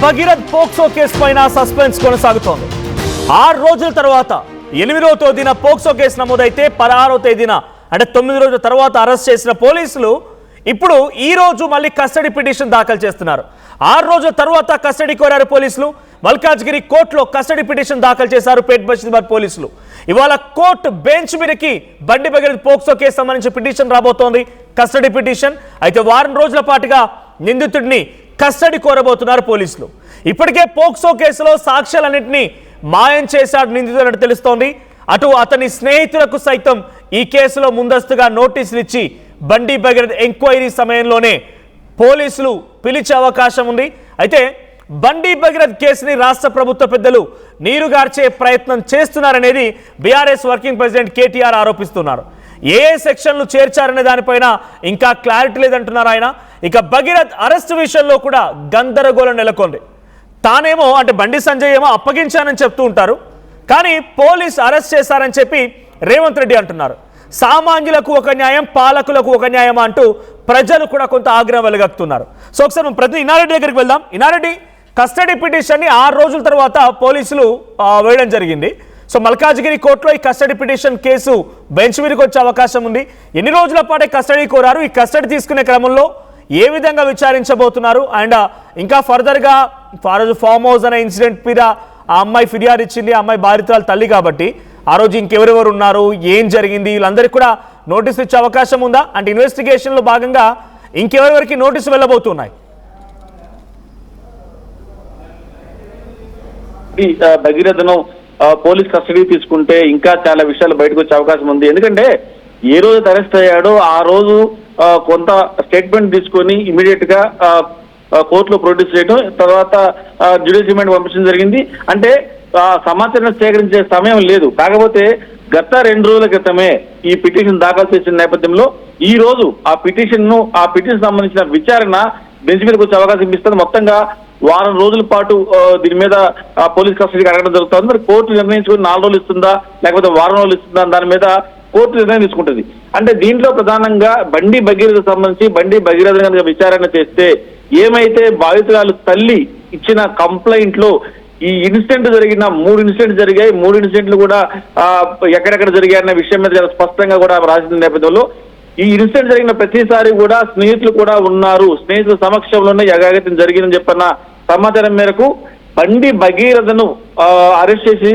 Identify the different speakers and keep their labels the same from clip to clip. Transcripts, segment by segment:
Speaker 1: Bhagirath POCSO case పైన suspense కొనసాగుతోంది. 6 రోజుల తర్వాత 8వ తేదీన పోక్సో కేసు నమోదైతే 16వ తేదీన అంటే 9 రోజుల తర్వాత అరెస్ట్ చేసిన పోలీసులు ఇప్పుడు ఈ రోజు మళ్ళీ కస్టడీ పిటిషన్ దాఖలు చేస్తున్నారు. 6 రోజుల తర్వాత కస్టడీ కోరారు పోలీసులు. మల్కాజ్గిరి కోర్టులో కస్టడీ పిటిషన్ దాఖలు చేశారు పేట్ బషీర్బాద్ పోలీసులు. ఇవాళ కోర్టు బెంచ్ మీదకి బండి భగీరథ్ పోక్సో కేసు సంబంధించి పిటిషన్ రాబోతోంది, కస్టడీ పిటిషన్. అయితే వారం రోజుల పాటుగా నిందితుడిని కస్టడీ కోరబోతున్నారు పోలీసులు. ఇప్పటికే పోక్సో కేసులో సాక్ష్యాలన్నింటినీ మాయం చేశాడు నిందితుడు తెలుస్తోంది. అటు అతని స్నేహితులకు సైతం ఈ కేసులో ముందస్తుగా నోటీసులు ఇచ్చి బండి భగీరథ్ ఎంక్వైరీ సమయంలోనే పోలీసులు పిలిచే అవకాశం ఉంది. అయితే బండి భగీరథ్ కేసుని రాష్ట్ర ప్రభుత్వ పెద్దలు నీరుగార్చే ప్రయత్నం చేస్తున్నారనేది బీఆర్ఎస్ వర్కింగ్ ప్రెసిడెంట్ కేటీఆర్ ఆరోపిస్తున్నారు. ఏ సెక్షన్లు చేర్చారనే దానిపైన ఇంకా క్లారిటీ లేదంటున్నారు ఆయన. ఇక భగీరథ్ అరెస్టు విషయంలో కూడా గందరగోళం నెలకొంది. తానేమో అంటే బండి సంజయ్ ఏమో అప్పగించానని చెప్తూ ఉంటారు, కానీ పోలీస్ అరెస్ట్ చేశారని చెప్పి రేవంత్ రెడ్డి అంటున్నారు. సామాన్యులకు ఒక న్యాయం, పాలకులకు ఒక న్యాయం అంటూ ప్రజలు కూడా కొంత ఆగ్రహం వెలగక్కుతున్నారు. సో ఒకసారి మనం ప్రతి ఇనారెడ్డి దగ్గరికి వెళ్దాం. ఇనారెడ్డి, కస్టడీ పిటిషన్ని 6 రోజుల తర్వాత పోలీసులు వేయడం జరిగింది. సో మల్కాజ్గిరి కోర్టులో ఈ కస్టడీ పిటిషన్ కేసు బెంచ్ మీదకి వచ్చే అవకాశం ఉంది. ఎన్ని రోజుల పాటే కస్టడీ కోరారు? ఈ కస్టడీ తీసుకునే క్రమంలో ఏ విధంగా విచారించబోతున్నారు? అండ్ ఇంకా ఫర్దర్గా ఫామ్ హౌస్ అనే ఇన్సిడెంట్ మీద ఆ అమ్మాయి ఫిర్యాదు ఇచ్చింది, ఆ అమ్మాయి బాధితురాలు తల్లి కాబట్టి ఆ రోజు ఇంకెవరెవరు ఉన్నారు, ఏం జరిగింది, వీళ్ళందరికీ కూడా నోటీసులు ఇచ్చే అవకాశం ఉందా? అంటే ఇన్వెస్టిగేషన్లో భాగంగా ఇంకెవరెవరికి నోటీసు వెళ్ళబోతున్నాయి?
Speaker 2: భగీరథను పోలీస్ కస్టడీ తీసుకుంటే ఇంకా చాలా విషయాలు బయటకు వచ్చే అవకాశం ఉంది. ఎందుకంటే ఏ రోజు అరెస్ట్ అయ్యాడో ఆ రోజు కొంత స్టేట్మెంట్ తీసుకొని ఇమీడియట్ గా కోర్టులో ప్రొడ్యూస్ చేయడం, తర్వాత జ్యుడిషియల్ రిమాండ్ పంపించడం జరిగింది. అంటే సమాచారం సేకరించే సమయం లేదు. కాకపోతే గత 2 రోజుల క్రితమే ఈ పిటిషన్ దాఖలు చేసిన నేపథ్యంలో ఈ రోజు ఆ పిటిషన్ సంబంధించిన విచారణ బెంచ్ మీదకి వచ్చే అవకాశం ఇస్తుంది. మొత్తంగా వారం రోజుల పాటు దీని మీద పోలీస్ కస్టడీకి అడగడం జరుగుతుంది. మరి కోర్టు నిర్ణయించుకుని 4 రోజులు ఇస్తుందా లేకపోతే వారం రోజులు ఇస్తుందా దాని మీద కోర్టు నిర్ణయం తీసుకుంటుంది. అంటే దీంట్లో ప్రధానంగా బండి భగీరథకు సంబంధించి బండి భగీరథ కనుక విచారణ చేస్తే ఏమైతే బాధితురాలు తల్లి ఇచ్చిన కంప్లైంట్ లో ఈ ఇన్సిడెంట్ జరిగిన 3 ఇన్సిడెంట్స్ జరిగాయి, 3 ఇన్సిడెంట్లు కూడా ఎక్కడెక్కడ జరిగాయన్న విషయం మీద చాలా స్పష్టంగా కూడా రాసిన నేపథ్యంలో ఈ ఇన్సిడెంట్ జరిగిన ప్రతిసారి కూడా స్నేహితులు కూడా ఉన్నారు, స్నేహితుల సమక్షంలోనే యగాగతం జరిగిందని చెప్పన్న సమాచారం మేరకు బండి భగీరథను అరెస్ట్ చేసి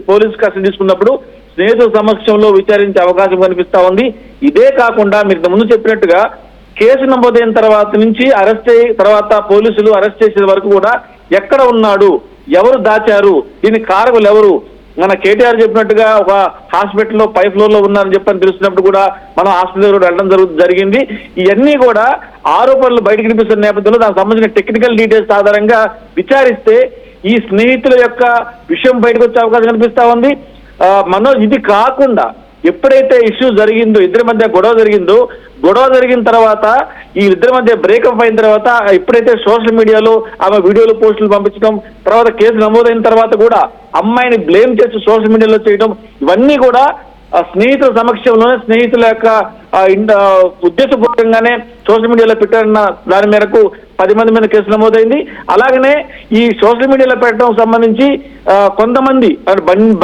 Speaker 2: పోలీస్ కస్టడీ తీసుకున్నప్పుడు స్నేహితుల సమక్షంలో విచారించే అవకాశం కనిపిస్తా ఉంది. ఇదే కాకుండా మీరు ముందు చెప్పినట్టుగా కేసు నమోదైన తర్వాత నుంచి అరెస్ట్ అయిన తర్వాత పోలీసులు అరెస్ట్ చేసే వరకు కూడా ఎక్కడ ఉన్నాడు, ఎవరు దాచారు, దీనికి కారకులు ఎవరు, మన కేటీఆర్ చెప్పినట్టుగా ఒక హాస్పిటల్లో 5th ఫ్లోర్ లో ఉన్నారని చెప్పని తెలిసినప్పుడు కూడా మనం హాస్పిటల్ వెళ్ళడం జరిగింది. ఇవన్నీ కూడా ఆరోపణలు బయటకు కనిపిస్తున్న నేపథ్యంలో దానికి సంబంధించిన టెక్నికల్ డీటెయిల్స్ ఆధారంగా విచారిస్తే ఈ స్నేహితుల యొక్క విషయం బయటకు వచ్చే అవకాశం కనిపిస్తా ఉంది. ఇది కాకుండా ఎప్పుడైతే ఇష్యూ జరిగిందో, ఇద్దరి మధ్య గొడవ జరిగిన తర్వాత ఈ ఇద్దరి మధ్య బ్రేకప్ అయిన తర్వాత ఎప్పుడైతే సోషల్ మీడియాలో ఆమె వీడియోలు పోస్టులు పంపించడం, తర్వాత కేసు నమోదైన తర్వాత కూడా అమ్మాయిని బ్లేమ్ చేసి సోషల్ మీడియాలో చేయడం, ఇవన్నీ కూడా స్నేహితుల సమక్షంలోనే స్నేహితుల యొక్క ఉద్దేశపూర్వకంగానే సోషల్ మీడియాలో పెట్టారన్న దాని మేరకు 10 మంది మీద కేసు నమోదైంది. అలాగనే ఈ సోషల్ మీడియాలో పెట్టడం సంబంధించి కొంతమంది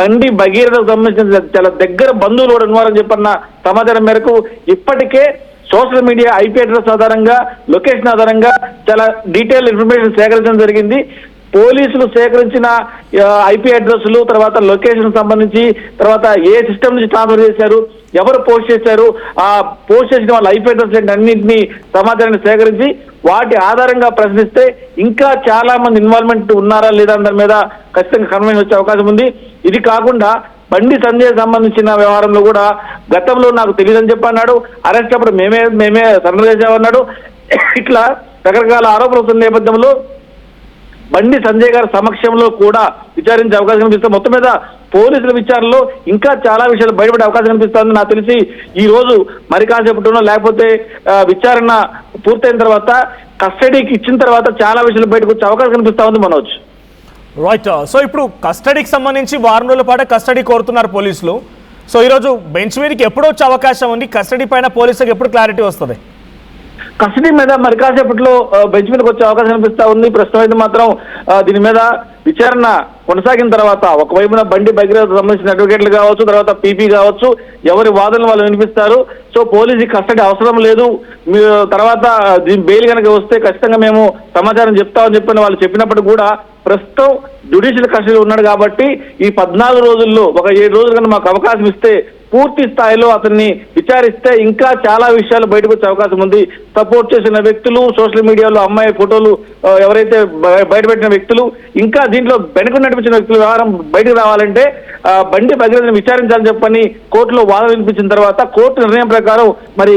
Speaker 2: బండి భగీరథకు సంబంధించిన చాలా దగ్గర బంధువులు కూడా ఉన్నారని చెప్పన్న సమాచారం మేరకు ఇప్పటికే సోషల్ మీడియా IP అడ్రస్ ఆధారంగా, లొకేషన్ ఆధారంగా చాలా డీటెయిల్ ఇన్ఫర్మేషన్ సేకరించడం జరిగింది. పోలీసులు సేకరించిన IP అడ్రస్లు, తర్వాత లొకేషన్ సంబంధించి, తర్వాత ఏ సిస్టమ్ నుంచి ట్రాన్స్ఫర్ చేశారు, ఎవరు పోస్ట్ చేశారు, ఆ పోస్ట్ చేసిన వాళ్ళ IP అడ్రస్ అన్నింటినీ సమాచారాన్ని సేకరించి వాటి ఆధారంగా ప్రశ్నిస్తే ఇంకా చాలా మంది ఇన్వాల్వ్మెంట్ ఉన్నారా లేదా దాని మీద ఖచ్చితంగా కన్ఫర్మేషన్ వచ్చే అవకాశం ఉంది. ఇది కాకుండా బండి సంజయ్ సంబంధించిన వ్యవహారంలో కూడా గతంలో నాకు తెలియదని చెప్పన్నాడు, అరెస్ట్ అప్పుడు మేమే సరెండర్ చేసామన్నాడు. ఇట్లా రకరకాల ఆరోపణలు వస్తున్న నేపథ్యంలో బండి సంజయ్ గారి సమక్షంలో కూడా విచారించే అవకాశం కనిపిస్తుంది. మొత్తం మీద పోలీసుల విచారణలో ఇంకా చాలా విషయాలు బయటపడే అవకాశం కనిపిస్తుంది. నాకు తెలిసి ఈ రోజు మరి కాసేపట్లో లేకపోతే విచారణ పూర్తయిన తర్వాత కస్టడీకి ఇచ్చిన తర్వాత చాలా విషయాలు బయటకు వచ్చే అవకాశం కనిపిస్తా ఉంది మనోజ్.
Speaker 1: రైట్. సో ఇప్పుడు కస్టడీకి సంబంధించి వారం రోజుల పాటు కస్టడీ కోరుతున్నారు పోలీసులు. సో ఈరోజు బెంచ్ మీదకి ఎప్పుడు వచ్చే అవకాశం ఉంది? కస్టడీ పైన పోలీసులకు ఎప్పుడు క్లారిటీ వస్తుంది?
Speaker 2: కస్టడీ మీద మరి కాసేపట్లో బెంచ్ మీదకి వచ్చే అవకాశం కనిపిస్తా ఉంది. ప్రస్తుతం అయితే మాత్రం దీని మీద విచారణ కొనసాగిన తర్వాత ఒకవైపున బండి భగీరథ సంబంధించిన అడ్వకేట్లు కావచ్చు, తర్వాత పీపీ కావచ్చు, ఎవరి వాదనలు వాళ్ళు వినిపిస్తారు. సో పోలీసు కస్టడీ అవసరం లేదు, తర్వాత బెయిల్ కనుక వస్తే ఖచ్చితంగా మేము సమాచారం చెప్తామని చెప్పని వాళ్ళు చెప్పినప్పటికీ కూడా ప్రస్తుతం జ్యుడిషియల్ కస్టడీ ఉన్నాడు కాబట్టి ఈ 14 రోజుల్లో ఒక 7 రోజులు కన్నా మాకు అవకాశం ఇస్తే పూర్తి స్థాయిలో అతన్ని విచారిస్తే ఇంకా చాలా విషయాలు బయటకు వచ్చే అవకాశం ఉంది. సపోర్ట్ చేసిన వ్యక్తులు, సోషల్ మీడియాలో అమ్మాయి ఫోటోలు ఎవరైతే బయటపెట్టిన వ్యక్తులు, ఇంకా దీంట్లో వెనుక నడిపించిన వ్యక్తుల వ్యవహారం బయటకు రావాలంటే బండి భగీరథని విచారించాలని చెప్పని కోర్టులో వాదన వినిపించిన తర్వాత కోర్టు నిర్ణయం ప్రకారం మరి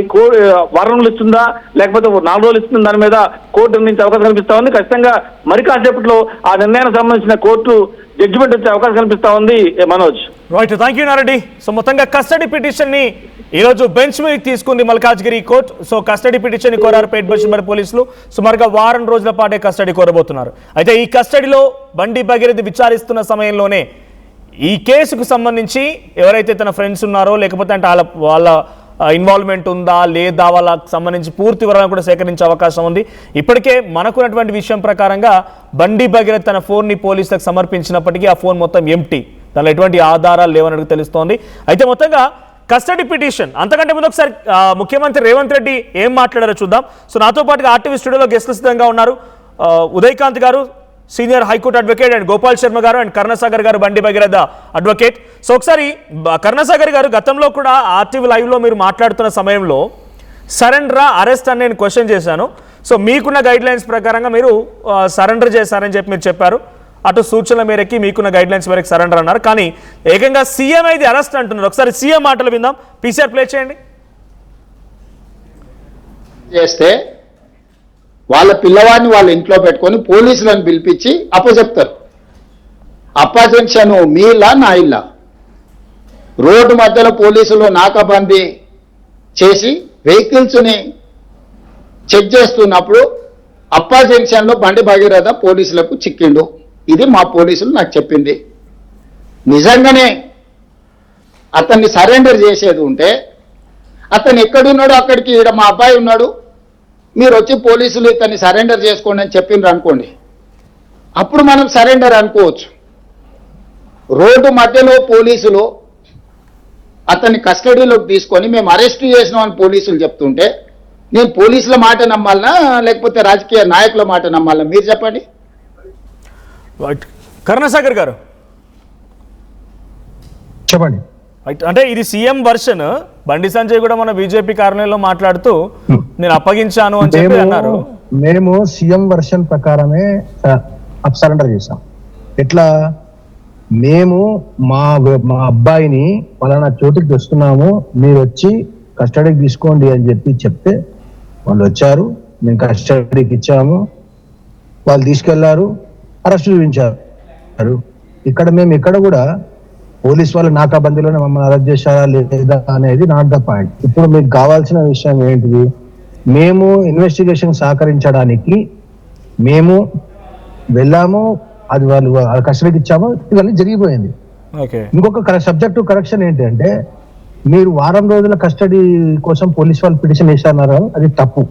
Speaker 2: వారం రోజులు ఇస్తుందా లేకపోతే 4 రోజులు ఇస్తుందా దాని మీద కోర్టు నిర్ణయించే అవకాశం కనిపిస్తా ఉంది. ఖచ్చితంగా మరి కాసేపట్లో ఆ నిర్ణయానికి సంబంధించిన కోర్టు జడ్జిమెంట్ వచ్చే అవకాశం కనిపిస్తా ఉంది. Manoj,
Speaker 1: right, thank you Nareddy. So మొత్తంగా కస్టడీ పిటిషన్ ని ఈరోజు బెంచ్ మీదకి తీసుకుంది Malkajgiri court. So custody petition ని కోరారు పేట్ బషీర్ పోలీసులు. సుమారుగా వారం రోజుల పాటే కస్టడీ కోరబోతున్నారు. అయితే ఈ కస్టడీలో బండి భగీరథ విచారిస్తున్న సమయంలోనే ఈ కేసుకు సంబంధించి ఎవరైతే తన ఫ్రెండ్స్ ఉన్నారో లేకపోతే అంటే వాళ్ళ ఇన్వాల్వ్మెంట్ ఉందా లేదా వాళ్ళకి సంబంధించి పూర్తి వివరాలను కూడా సేకరించే అవకాశం ఉంది. ఇప్పటికే మనకున్నటువంటి విషయం ప్రకారంగా బండి భగీరథ తన ఫోన్ని పోలీసులకు సమర్పించినప్పటికీ ఆ ఫోన్ మొత్తం ఎంప్టీ, దానిలో ఎటువంటి ఆధారాలు లేవని తెలుస్తోంది. అయితే మొత్తంగా కస్టడీ పిటిషన్ అంతకంటే ముందు ఒకసారి ముఖ్యమంత్రి రేవంత్ రెడ్డి ఏం మాట్లాడారో చూద్దాం. సో నాతో పాటుగా ఆర్టీవీ స్టూడియోలో గెస్ట్లు సిద్ధంగా ఉన్నారు. ఉదయకాంత్ గారు senior high court advocate and Gopal Sharma గారు అండ్ కర్ణసాగర్ గారు బండి భగీరథ అడ్వకేట్. సో ఒకసారి కర్ణసాగర్ గారు, గతంలో కూడా ఆర్టీవీ లైవ్లో మీరు మాట్లాడుతున్న సమయంలో సరెండరా అరెస్ట్ అని నేను క్వశ్చన్ చేశాను. సో మీకున్న గైడ్ లైన్స్ ప్రకారంగా మీరు సరెండర్ చేశారని చెప్పి మీరు చెప్పారు. అటు సూచనల మేరకి మీకున్న గైడ్ లైన్స్ మేరకు సరెండర్ అన్నారు. కానీ ఏకంగా సీఎం అయితే అరెస్ట్ అంటున్నారు. ఒకసారి సీఎం మాటలు విందాం. పీసీఆర్ ప్లే చేయండి.
Speaker 3: చేస్తే వాళ్ళ పిల్లవాడిని వాళ్ళ ఇంట్లో పెట్టుకొని పోలీసులను పిలిపించి అప్పచెప్తారు. అప్పజెన్షన్ మీ ఇల్లా నా ఇల్లా? రోడ్డు మధ్యలో పోలీసులు నాకాబందీ చేసి వెహికల్స్ని చెక్ చేస్తున్నప్పుడు అప్పా జంక్షన్లో బండి భగీరథ పోలీసులకు చిక్కిండు. ఇది మా పోలీసులు నాకు చెప్పింది. నిజంగానే అతన్ని సరెండర్ చేసేది ఉంటే అతను ఎక్కడున్నాడో అక్కడికి ఈడ మా అబ్బాయి ఉన్నాడు, మీరు వచ్చి పోలీసులు ఇతన్ని సరెండర్ చేసుకోండి అని చెప్పిండ్రు అనుకోండి, అప్పుడు మనం సరెండర్ అనుకోవచ్చు. రోడ్డు మధ్యలో పోలీసులు అతన్ని కస్టడీలోకి తీసుకొని మేము అరెస్ట్ చేసినాం అని పోలీసులు చెప్తుంటే నేను పోలీసుల మాట నమ్మాలనా లేకపోతే రాజకీయ నాయకుల మాట నమ్మాలనా? మీరు చెప్పండి.
Speaker 1: కరుణాసాగర్ గారు
Speaker 4: చెప్పండి.
Speaker 1: అంటే ఇది సీఎం వర్షన్. బండి సంజయ్ కూడా మన బీజేపీ కార్యాలయంలో మాట్లాడుతూ నేను అప్పగించాను అని చెప్పి అన్నారు.
Speaker 4: మేము సీఎం వర్షన్ ప్రకారమే సరెండర్ చేశాం. ఎట్లా? మేము మా అబ్బాయిని పలానా చోటుకి తెస్తున్నాము, మీరు వచ్చి కస్టడీకి తీసుకోండి అని చెప్తే వాళ్ళు వచ్చారు, మేము కస్టడీకి ఇచ్చాము, వాళ్ళు తీసుకెళ్లారు, అరెస్ట్ చూపించారు. మేము ఇక్కడ కూడా పోలీస్ వాళ్ళు నాకాబందీలోనే మమ్మల్ని అరెస్ట్ చేశారా లేదా అనేది నాట్ ద పాయింట్. ఇప్పుడు మీకు కావాల్సిన విషయం ఏంటిది? మేము ఇన్వెస్టిగేషన్ సహకరించడానికి మేము వెళ్ళాము, అది వాళ్ళు కస్టడీకి ఇచ్చాము, ఇవన్నీ జరిగిపోయింది. ఇంకొక సబ్జెక్ట్ కరెక్షన్ ఏంటంటే, మీరు వారం రోజుల కస్టడీ కోసం పోలీస్ వాళ్ళు పిటిషన్ వేశారు, అది తప్పు.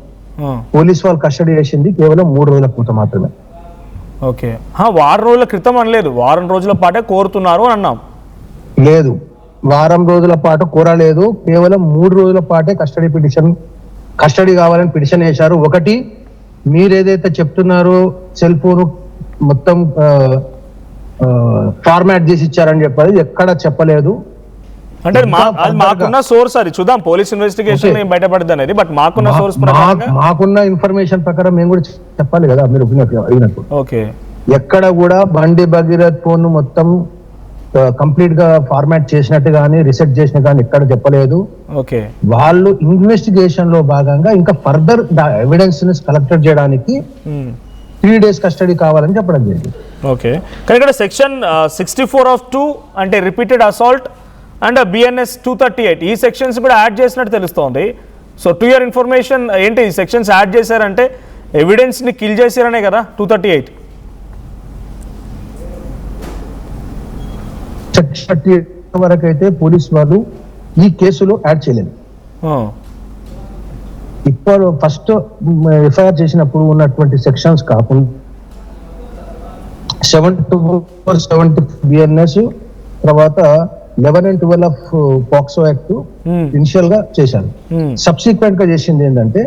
Speaker 4: పోలీస్ వాళ్ళు కస్టడీ చేసింది కేవలం 3 రోజుల క్రితం మాత్రమే.
Speaker 1: ఓకే, వారం రోజుల క్రితం అనలేదు, వారం రోజుల పాటే కోరుతున్నారు అని అన్నాం.
Speaker 4: లేదు, వారం రోజుల పాటు కోరలేదు, కేవలం 3 రోజుల పాటే కస్టడీ కావాలని పిటిషన్ వేశారు. ఒకటి, మీరు ఏదైతే చెప్తున్నారో సెల్ ఫోన్ మొత్తం ఫార్మాట్ చేసి ఇచ్చారని చెప్పారు, ఎక్కడ చెప్పలేదు.
Speaker 1: అంటే మాకున్న సోర్స్, అది చూద్దాం, పోలీస్ ఇన్వెస్టిగేషన్ బయటపడదు అనేది, బట్ మాకున్న సోర్స్
Speaker 4: మాకున్న ఇన్ఫర్మేషన్ ప్రకారం మేము కూడా చెప్పాలి కదా మీరు అడిగినప్పుడు.
Speaker 1: ఓకే,
Speaker 4: ఎక్కడ కూడా బండి భగీరథ్ ఫోన్ మొత్తం కంప్లీట్ గా ఫార్మాట్ చేసినట్టు కానీ రీసెట్ చేసిన కానీ ఎక్కడ చెప్పలేదు.
Speaker 1: ఓకే,
Speaker 4: వాళ్ళు ఇన్వెస్టిగేషన్ లో భాగంగా ఇంకా ఫర్దర్ ఎవిడెన్స్ ని కలెక్ట్ చేయడానికి 3 days కస్టడీ కావాలని చెప్పడం జరిగింది.
Speaker 1: ఓకే, కానీ ఇక్కడ సెక్షన్ 64(2) అంటే రిపీటెడ్ అసాల్ట్ అండ్ బిఎన్ఎస్ 238 ఈ సెక్షన్స్ కూడా యాడ్ చేసినట్టు తెలుస్తోంది. సో టు యువర్ ఇన్ఫర్మేషన్ ఏంటి ఈ సెక్షన్స్ యాడ్ చేశారంటే ఎవిడెన్స్ ని కిల్ చేశారనే కదా 238.
Speaker 4: సెక్షన్ 38 వరకు అయితే పోలీస్ వాళ్ళు ఈ కేసులో యాడ్ చేయలేదు. ఇప్పుడు ఫస్ట్ ఎఫ్ఐఆర్ చేసినప్పుడు ఉన్నటువంటి సెక్షన్స్ కాకుండా 74, 70 బిఎన్ఎస్ తర్వాత 11 and 12 of POCSO act initial గా చేశారు. సబ్సిక్వెంట్ గా చేసింది ఏంటంటే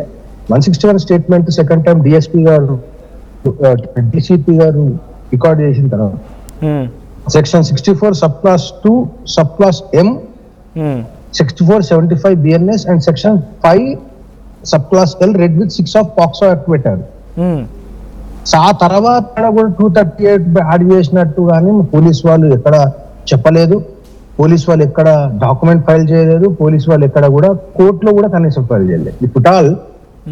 Speaker 4: 161 స్టేట్మెంట్ సెకండ్ టైం డిఎస్పీ గారు డిసిపి గారు రికార్డ్ చేసిన తర్వాత section 64 sub class 2 sub class M 64, 75 BNS and section 5 sub class L red with 6 of POCSO act పెట్టారు. ఆ తర్వాత కూడా 238 యాడ్ చేసినట్టు కానీ పోలీస్ వాళ్ళు ఎక్కడ చెప్పలేదు, పోలీస్ వాళ్ళు ఎక్కడ డాక్యుమెంట్ ఫైల్ చేయలేదు, పోలీస్ వాళ్ళు ఎక్కడ కూడా కోర్టులో కూడా కనీసం ఫైల్ చేయలేదు. ఇప్పుడు ఆల్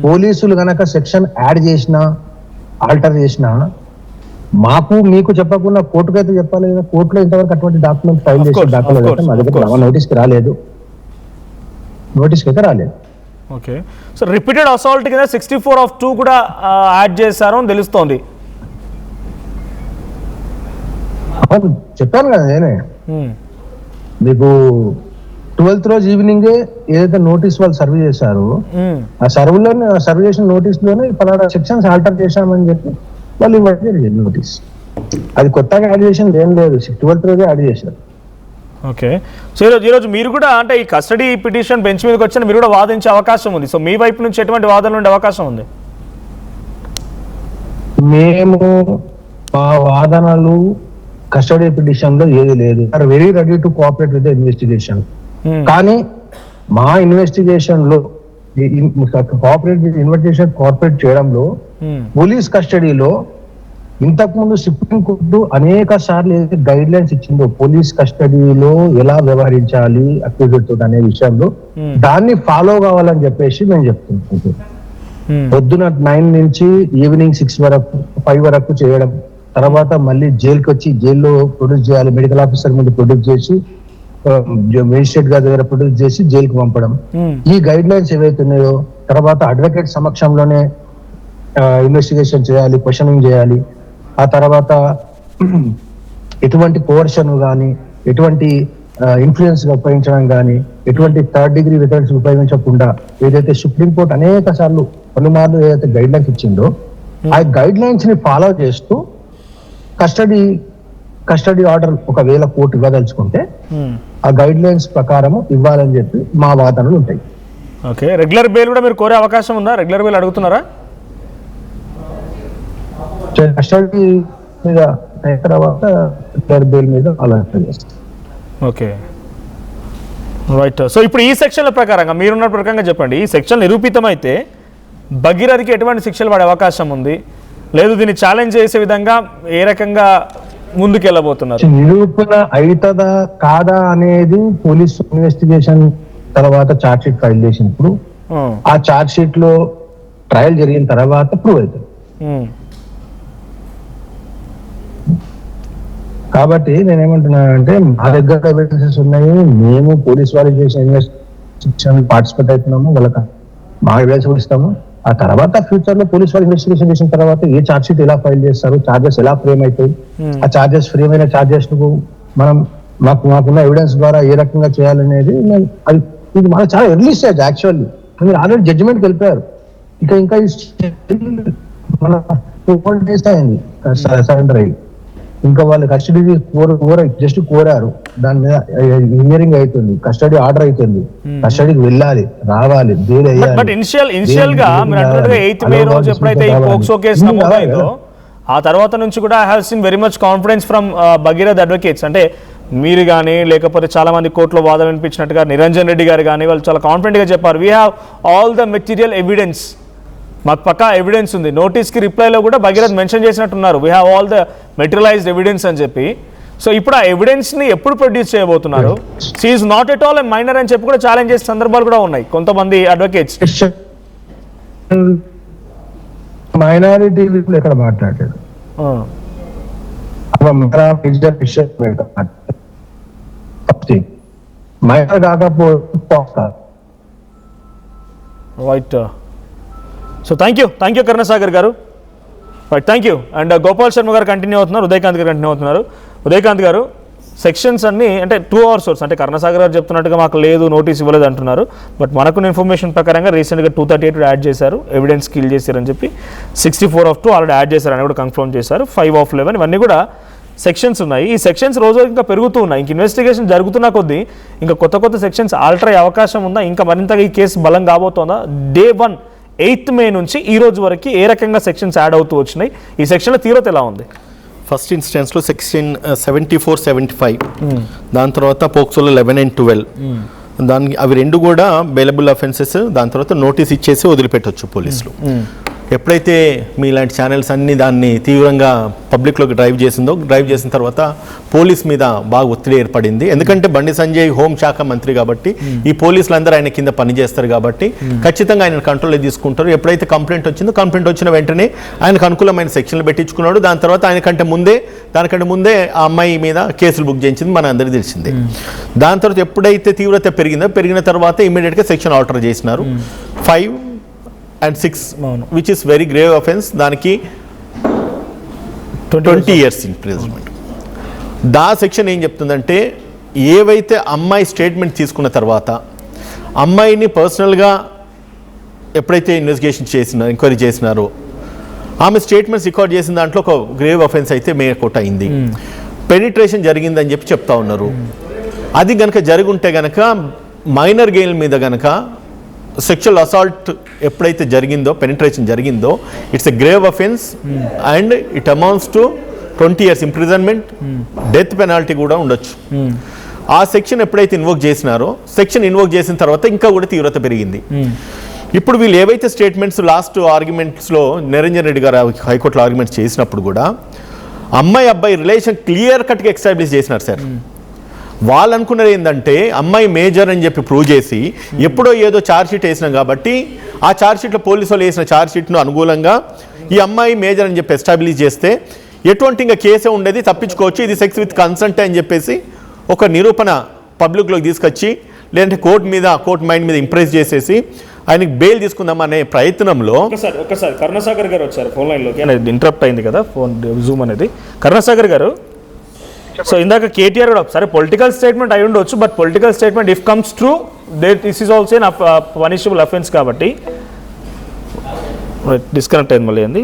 Speaker 4: పోలీసులు గనక సెక్షన్ యాడ్ చేసినా ఆల్టర్ చేసినా మాకు మీకు చెప్పకుండా కోర్టుకు అయితే చెప్పాలి కదా. కోర్టులో ఇంతవరకు అటువంటి డాక్యుమెంట్ ఫైల్ చేసే డాక్యుమెంట్ అయితే మా దగ్గర నోటీస్కి రాలేదు, నోటీస్కి అయితే రాలేదు.
Speaker 1: ఓకే, సో రిపీటెడ్ అసాల్ట్ కింద 64(2) కూడా యాడ్ చేశారు అని తెలుస్తోంది.
Speaker 4: చెప్పాను కదా నేనే మీకు 12th రోజు ఈవినింగే ఏదైతే నోటీస్ వాళ్ళు సర్వ్ చేశారో ఆ సర్వ్ చేసిన నోటీస్ లోనే పలానా సెక్షన్స్ ఆల్టర్ చేశామని చెప్పి వాళ్ళు ఇవ్వడం జరిగింది నోటీస్. అది కొత్తగా యాడ్ చేసింది ఏం లేదు, 12th రోజే యాడ్ చేశారు.
Speaker 1: ఓకే, సో ఈరోజు మీరు కూడా అంటే ఈ కస్టడీ పిటిషన్ బెంచ్ మీదకి వచ్చిన మీరు కూడా వాదించే అవకాశం ఉంది. సో మీ వైపు నుంచి ఎటువంటి వాదనలు ఉండే అవకాశం ఉంది?
Speaker 4: మేము మా వాదనలు కస్టడీ పిటిషన్ లో ఏది లేదు, are very ready to cooperate with the investigation. కానీ మా ఇన్వెస్టిగేషన్ లో కోఆపరేట్ చేయడంలో పోలీస్ కస్టడీలో ఇంతకు ముందు సుప్రీం కోర్టు అనేక సార్లు ఏదైతే గైడ్ లైన్స్ ఇచ్చిందో పోలీస్ కస్టడీలో ఎలా వ్యవహరించాలి అక్యూజ్డ్ తోటి అనే విషయంలో దాన్ని ఫాలో కావాలని చెప్పేసి మేము చెప్తున్నాం. పొద్దున 9 నుంచి ఈవినింగ్ 6 వరకు 5 వరకు చేయడం, తర్వాత మళ్ళీ జైలుకి వచ్చి జైల్లో ప్రొడ్యూస్ చేయాలి, మెడికల్ ఆఫీసర్ ముందు ప్రొడ్యూస్ చేసి మేజిస్ట్రేట్ గారి దగ్గర ప్రొడ్యూస్ చేసి జైలుకి పంపడం. ఈ గైడ్ లైన్స్ ఏవైతే ఉన్నాయో తర్వాత అడ్వకేట్ సమక్షంలోనే ఇన్వెస్టిగేషన్ చేయాలి, క్వశ్చనింగ్ చేయాలి. ఆ తర్వాత ఎటువంటి కోవర్షన్ కానీ ఎటువంటి ఇన్ఫ్లుయెన్స్ ఉపయోగించడం కానీ ఎటువంటి 3rd degree వెపన్స్ ఉపయోగించకుండా ఏదైతే సుప్రీంకోర్టు అనేక సార్లు పలుమార్లు ఏదైతే గైడ్ లైన్స్ ఇచ్చిందో ఆ గైడ్ లైన్స్ ని ఫాలో చేస్తూ కస్టడీ ఆర్డర్ ఒకవేళ కోర్టు ఇవ్వదలుచుకుంటే ఆ గైడ్ లైన్స్ ప్రకారం ఇవ్వాలని చెప్పి మా వాదనలు ఉంటాయి.
Speaker 1: ఓకే, రెగ్యులర్ బెయిల్ కూడా మీరు కోరే అవకాశం ఉందా? రెగ్యులర్ బెయిల్ అడుగుతున్నారా?
Speaker 4: కస్టడీ మీద తర్వాత రెగ్యులర్ బెయిల్ మీద అలా చేస్తాం.
Speaker 1: Okay, right. సో ఇప్పుడు ఈ సెక్షన్ల ప్రకారంగా మీరున్న ప్రకారంగా చెప్పండి, ఈ సెక్షన్ నిరూపితమైతే భగీరథకి ఎటువంటి శిక్షలు పడే అవకాశం ఉంది, లేదు దీన్ని ఛాలెంజ్ చేసే విధంగా ఏ రకంగా ముందుకెళ్ళబోతున్నారు?
Speaker 4: నిరూపణ అవుతుందా కాదా అనేది పోలీస్ ఇన్వెస్టిగేషన్ తర్వాత ఛార్జ్ షీట్ ఫైల్ చేసినప్పుడు ఆ ఛార్జ్ షీట్ లో ట్రయల్ జరిగిన తర్వాత ప్రూవ్ అవుతుంది. కాబట్టి నేనేమంటున్నానంటే మా దగ్గర ఎవిడెన్సెస్ ఉన్నాయి, మేము పోలీస్ వాళ్ళు చేసిన ఇన్వెస్టిగేషన్ పార్టిసిపేట్ అవుతున్నాము, వాళ్ళకి మా ఎవిడెన్స్ కూడా ఇస్తాము. ఆ తర్వాత ఫ్యూచర్ లో పోలీస్ వాళ్ళు ఇన్వెస్టిగేషన్ చేసిన తర్వాత ఏ ఛార్జ్ షీట్ ఎలా ఫైల్ చేస్తారు, ఛార్జెస్ ఎలా ఫ్రేమ్ అవుతాయి, ఆ ఛార్జెస్ ఫ్రేమ్ అయిన ఛార్జెస్ మనం మాకున్న ఎవిడెన్స్ ద్వారా ఏ రకంగా చేయాలనేది ఇది మన చాలా ఎర్లీ స్టేజ్. యాక్చువల్లీ మీరు ఆల్రెడీ జడ్జిమెంట్కి వెళ్ళిపోయారు, ఇంకా మన 4 days అయింది సరెండర్ అయ్యి, ఇంకా వాళ్ళు కస్టడీ జస్ట్ కోరారు, దాని మీద హియరింగ్ అవుతుంది, కస్టడీ ఆర్డర్ అవుతుంది, కస్టడీకి వెళ్ళాలి, రావాలి, బెయిల్ అయ్యాలి.
Speaker 1: బట్ ఇనిషియల్ గా మీరు అన్నట్టుగా 8th May రోజు ఎప్పుడైతే ఈ పోక్సో కేసు నమోదైందో ఆ తర్వాత నుంచి కూడా I have seen very much confidence from Bhagirath advocates. అంటే మీరు కానీ లేకపోతే చాలా మంది కోర్టులో వాదన వినిపించినట్టుగా నిరంజన్ రెడ్డి గారు కానీ వాళ్ళు చాలా కాన్ఫిడెంట్ గా చెప్పారు, we have all the material evidence, మాకు పక్కా ఎవిడెన్స్ ఉంది. నోటీస్కి రిప్లైలో కూడా భగీరథ్ మెన్షన్ చేసినట్టున్నారు, we have all the materialised evidence అని చెప్పి. సో ఇప్పుడు ఆ ఎవిడెన్స్ని ఎప్పుడు ప్రొడ్యూస్ చేయబోతున్నారు? She is not at all a minor అని చెప్పి కూడా ఛాలెంజ్ చేసే సందర్భాలు కూడా ఉన్నాయి కొంతమంది అడ్వకేట్స్.
Speaker 4: మైనారిటీ ఎక్కడ మాట్లాడారు, మైనర్ కాకపోతే
Speaker 1: right. So thank you Karunasagar గారు, right, thank you. And Gopal Sharma గారు కంటిన్యూ అవుతున్నారు, ఉదయకాంత్ గారు కంటిన్యూ అవుతున్నారు. ఉదయకాంత్ గారు, సెక్షన్స్ అన్ని అంటే 2 hours సోర్స్ అంటే కరుణాసాగర్ గారు చెప్తున్నట్టుగా మాకు లేదు నోటీస్ ఇవ్వలేదు అంటున్నారు. బట్ మనకున్న ఇన్ఫర్మేషన్ ప్రకారంగా రీసెంట్గా 238 యాడ్ చేశారు, ఎవిడెన్స్ కిల్ చేశారని చెప్పి 64(2) ఆల్రెడీ యాడ్ చేశారని కూడా కన్ఫర్మ్ చేశారు. 5(11) ఇవన్నీ కూడా సెక్షన్స్ ఉన్నాయి. ఈ సెక్షన్స్ రోజు ఇంకా పెరుగుతూ ఉన్నాయి. ఇంక ఇన్వెస్టిగేషన్ జరుగుతున్న కొద్దీ ఇంకా కొత్త సెక్షన్స్ ఆల్టర్ అయ్యే అవకాశం ఉందా, ఇంకా మరింతగా ఈ కేసు బలం కాబోతోందా? Day 1 8th May నుంచి ఈ రోజు వరకు ఏ రకంగా సెక్షన్స్ యాడ్ అవుతూ వచ్చినాయి, ఈ సెక్షన్ల తీవ్రత ఎలా ఉంది?
Speaker 5: ఫస్ట్ ఇన్స్టెన్స్లో సెక్షన్ 74-75, దాని తర్వాత పోక్సోలో 11 and 12, దానికి అవి రెండు కూడా బెయిలబుల్ అఫెన్సెస్. దాని తర్వాత నోటీస్ ఇచ్చేసి వదిలిపెట్టవచ్చు పోలీసులు. ఎప్పుడైతే మీలాంటి ఛానల్స్ అన్ని దాన్ని తీవ్రంగా పబ్లిక్లోకి డ్రైవ్ చేసిన తర్వాత పోలీస్ మీద బాగా ఒత్తిడి ఏర్పడింది. ఎందుకంటే బండి సంజయ్ హోంశాఖ మంత్రి కాబట్టి ఈ పోలీసులందరూ ఆయన కింద పనిచేస్తారు కాబట్టి ఖచ్చితంగా ఆయన కంట్రోల్లో తీసుకుంటారు. ఎప్పుడైతే కంప్లైంట్ వచ్చిన వెంటనే ఆయనకు అనుకూలమైన సెక్షన్లు పెట్టించుకున్నాడు. దానికంటే ముందే ఆ అమ్మాయి మీద కేసులు బుక్ చేయించింది మన అందరికీ తెలిసిందే. దాని తర్వాత ఎప్పుడైతే తీవ్రత పెరిగిన తర్వాత ఇమీడియట్గా సెక్షన్ ఆల్టర్ చేసినారు. 5 and 6 which is very grave offense. దానికి 20 years imprisonment. దా సెక్షన్ ఏం చెప్తుందంటే, ఏవైతే అమ్మాయి స్టేట్మెంట్ తీసుకున్న తర్వాత అమ్మాయిని పర్సనల్గా ఎప్పుడైతే ఎంక్వైరీ చేసినారో ఆమె స్టేట్మెంట్స్ రికార్డ్ చేసిన దాంట్లో ఒక గ్రేవ్ అఫెన్స్ అయితే మేకోట్ అయింది. పెనిట్రేషన్ జరిగిందని చెప్తా ఉన్నారు. అది గనక జరుగుంటే గనక మైనర్ గెయిల్ మీద గనక సెక్షువల్ అసాల్ట్ ఎప్పుడైతే పెనిట్రేషన్ జరిగిందో it's a grave offence and it amounts to 20 years imprisonment, death penalty కూడా ఉండొచ్చు. ఆ సెక్షన్ ఎప్పుడైతే ఇన్వోక్ చేసిన తర్వాత ఇంకా కూడా తీవ్రత పెరిగింది. ఇప్పుడు వీళ్ళు ఏవైతే స్టేట్మెంట్స్ లాస్ట్ ఆర్గ్యుమెంట్స్లో నిరంజన్ రెడ్డి గారు హైకోర్టులో ఆర్గ్యుమెంట్స్ చేసినప్పుడు కూడా అబ్బాయి రిలేషన్ క్లియర్ కట్గా ఎస్టాబ్లిష్ చేసినారు సార్. వాళ్ళు అనుకున్నది ఏంటంటే అమ్మాయి మేజర్ అని చెప్పి ప్రూవ్ చేసి ఎప్పుడో ఏదో ఛార్జ్షీట్ వేసినాం కాబట్టి ఆ ఛార్జ్షీట్లో పోలీసు వాళ్ళు వేసిన ఛార్జ్షీట్ను అనుకూలంగా ఈ అమ్మాయి మేజర్ అని చెప్పి ఎస్టాబ్లిష్ చేస్తే ఎటువంటి ఇంకా కేసే ఉండేది, తప్పించుకోవచ్చు, ఇది సెక్స్ విత్ కన్సెంట్ అని చెప్పేసి ఒక నిరూపణ పబ్లిక్లోకి తీసుకొచ్చి లేదంటే కోర్టు మైండ్ మీద ఇంప్రెస్ చేసేసి ఆయనకి బెయిల్ తీసుకుందామనే ప్రయత్నంలో
Speaker 1: ఒకసారి కరుణాసాగర్ గారు వచ్చారు ఫోన్ లైన్లోకి. ఇంటరప్ట్ అయింది కదా ఫోన్ జూమ్ అనేది. కరుణాసాగర్ గారు, సో ఇందాక కేటీఆర్ కూడా సరే పొలిటికల్ స్టేట్మెంట్ అయి ఉండొచ్చు, but political statement if comes true this is also an punishable offence కాబట్టి డిస్కనెక్ట్ అయింది. మళ్ళీ ఏంది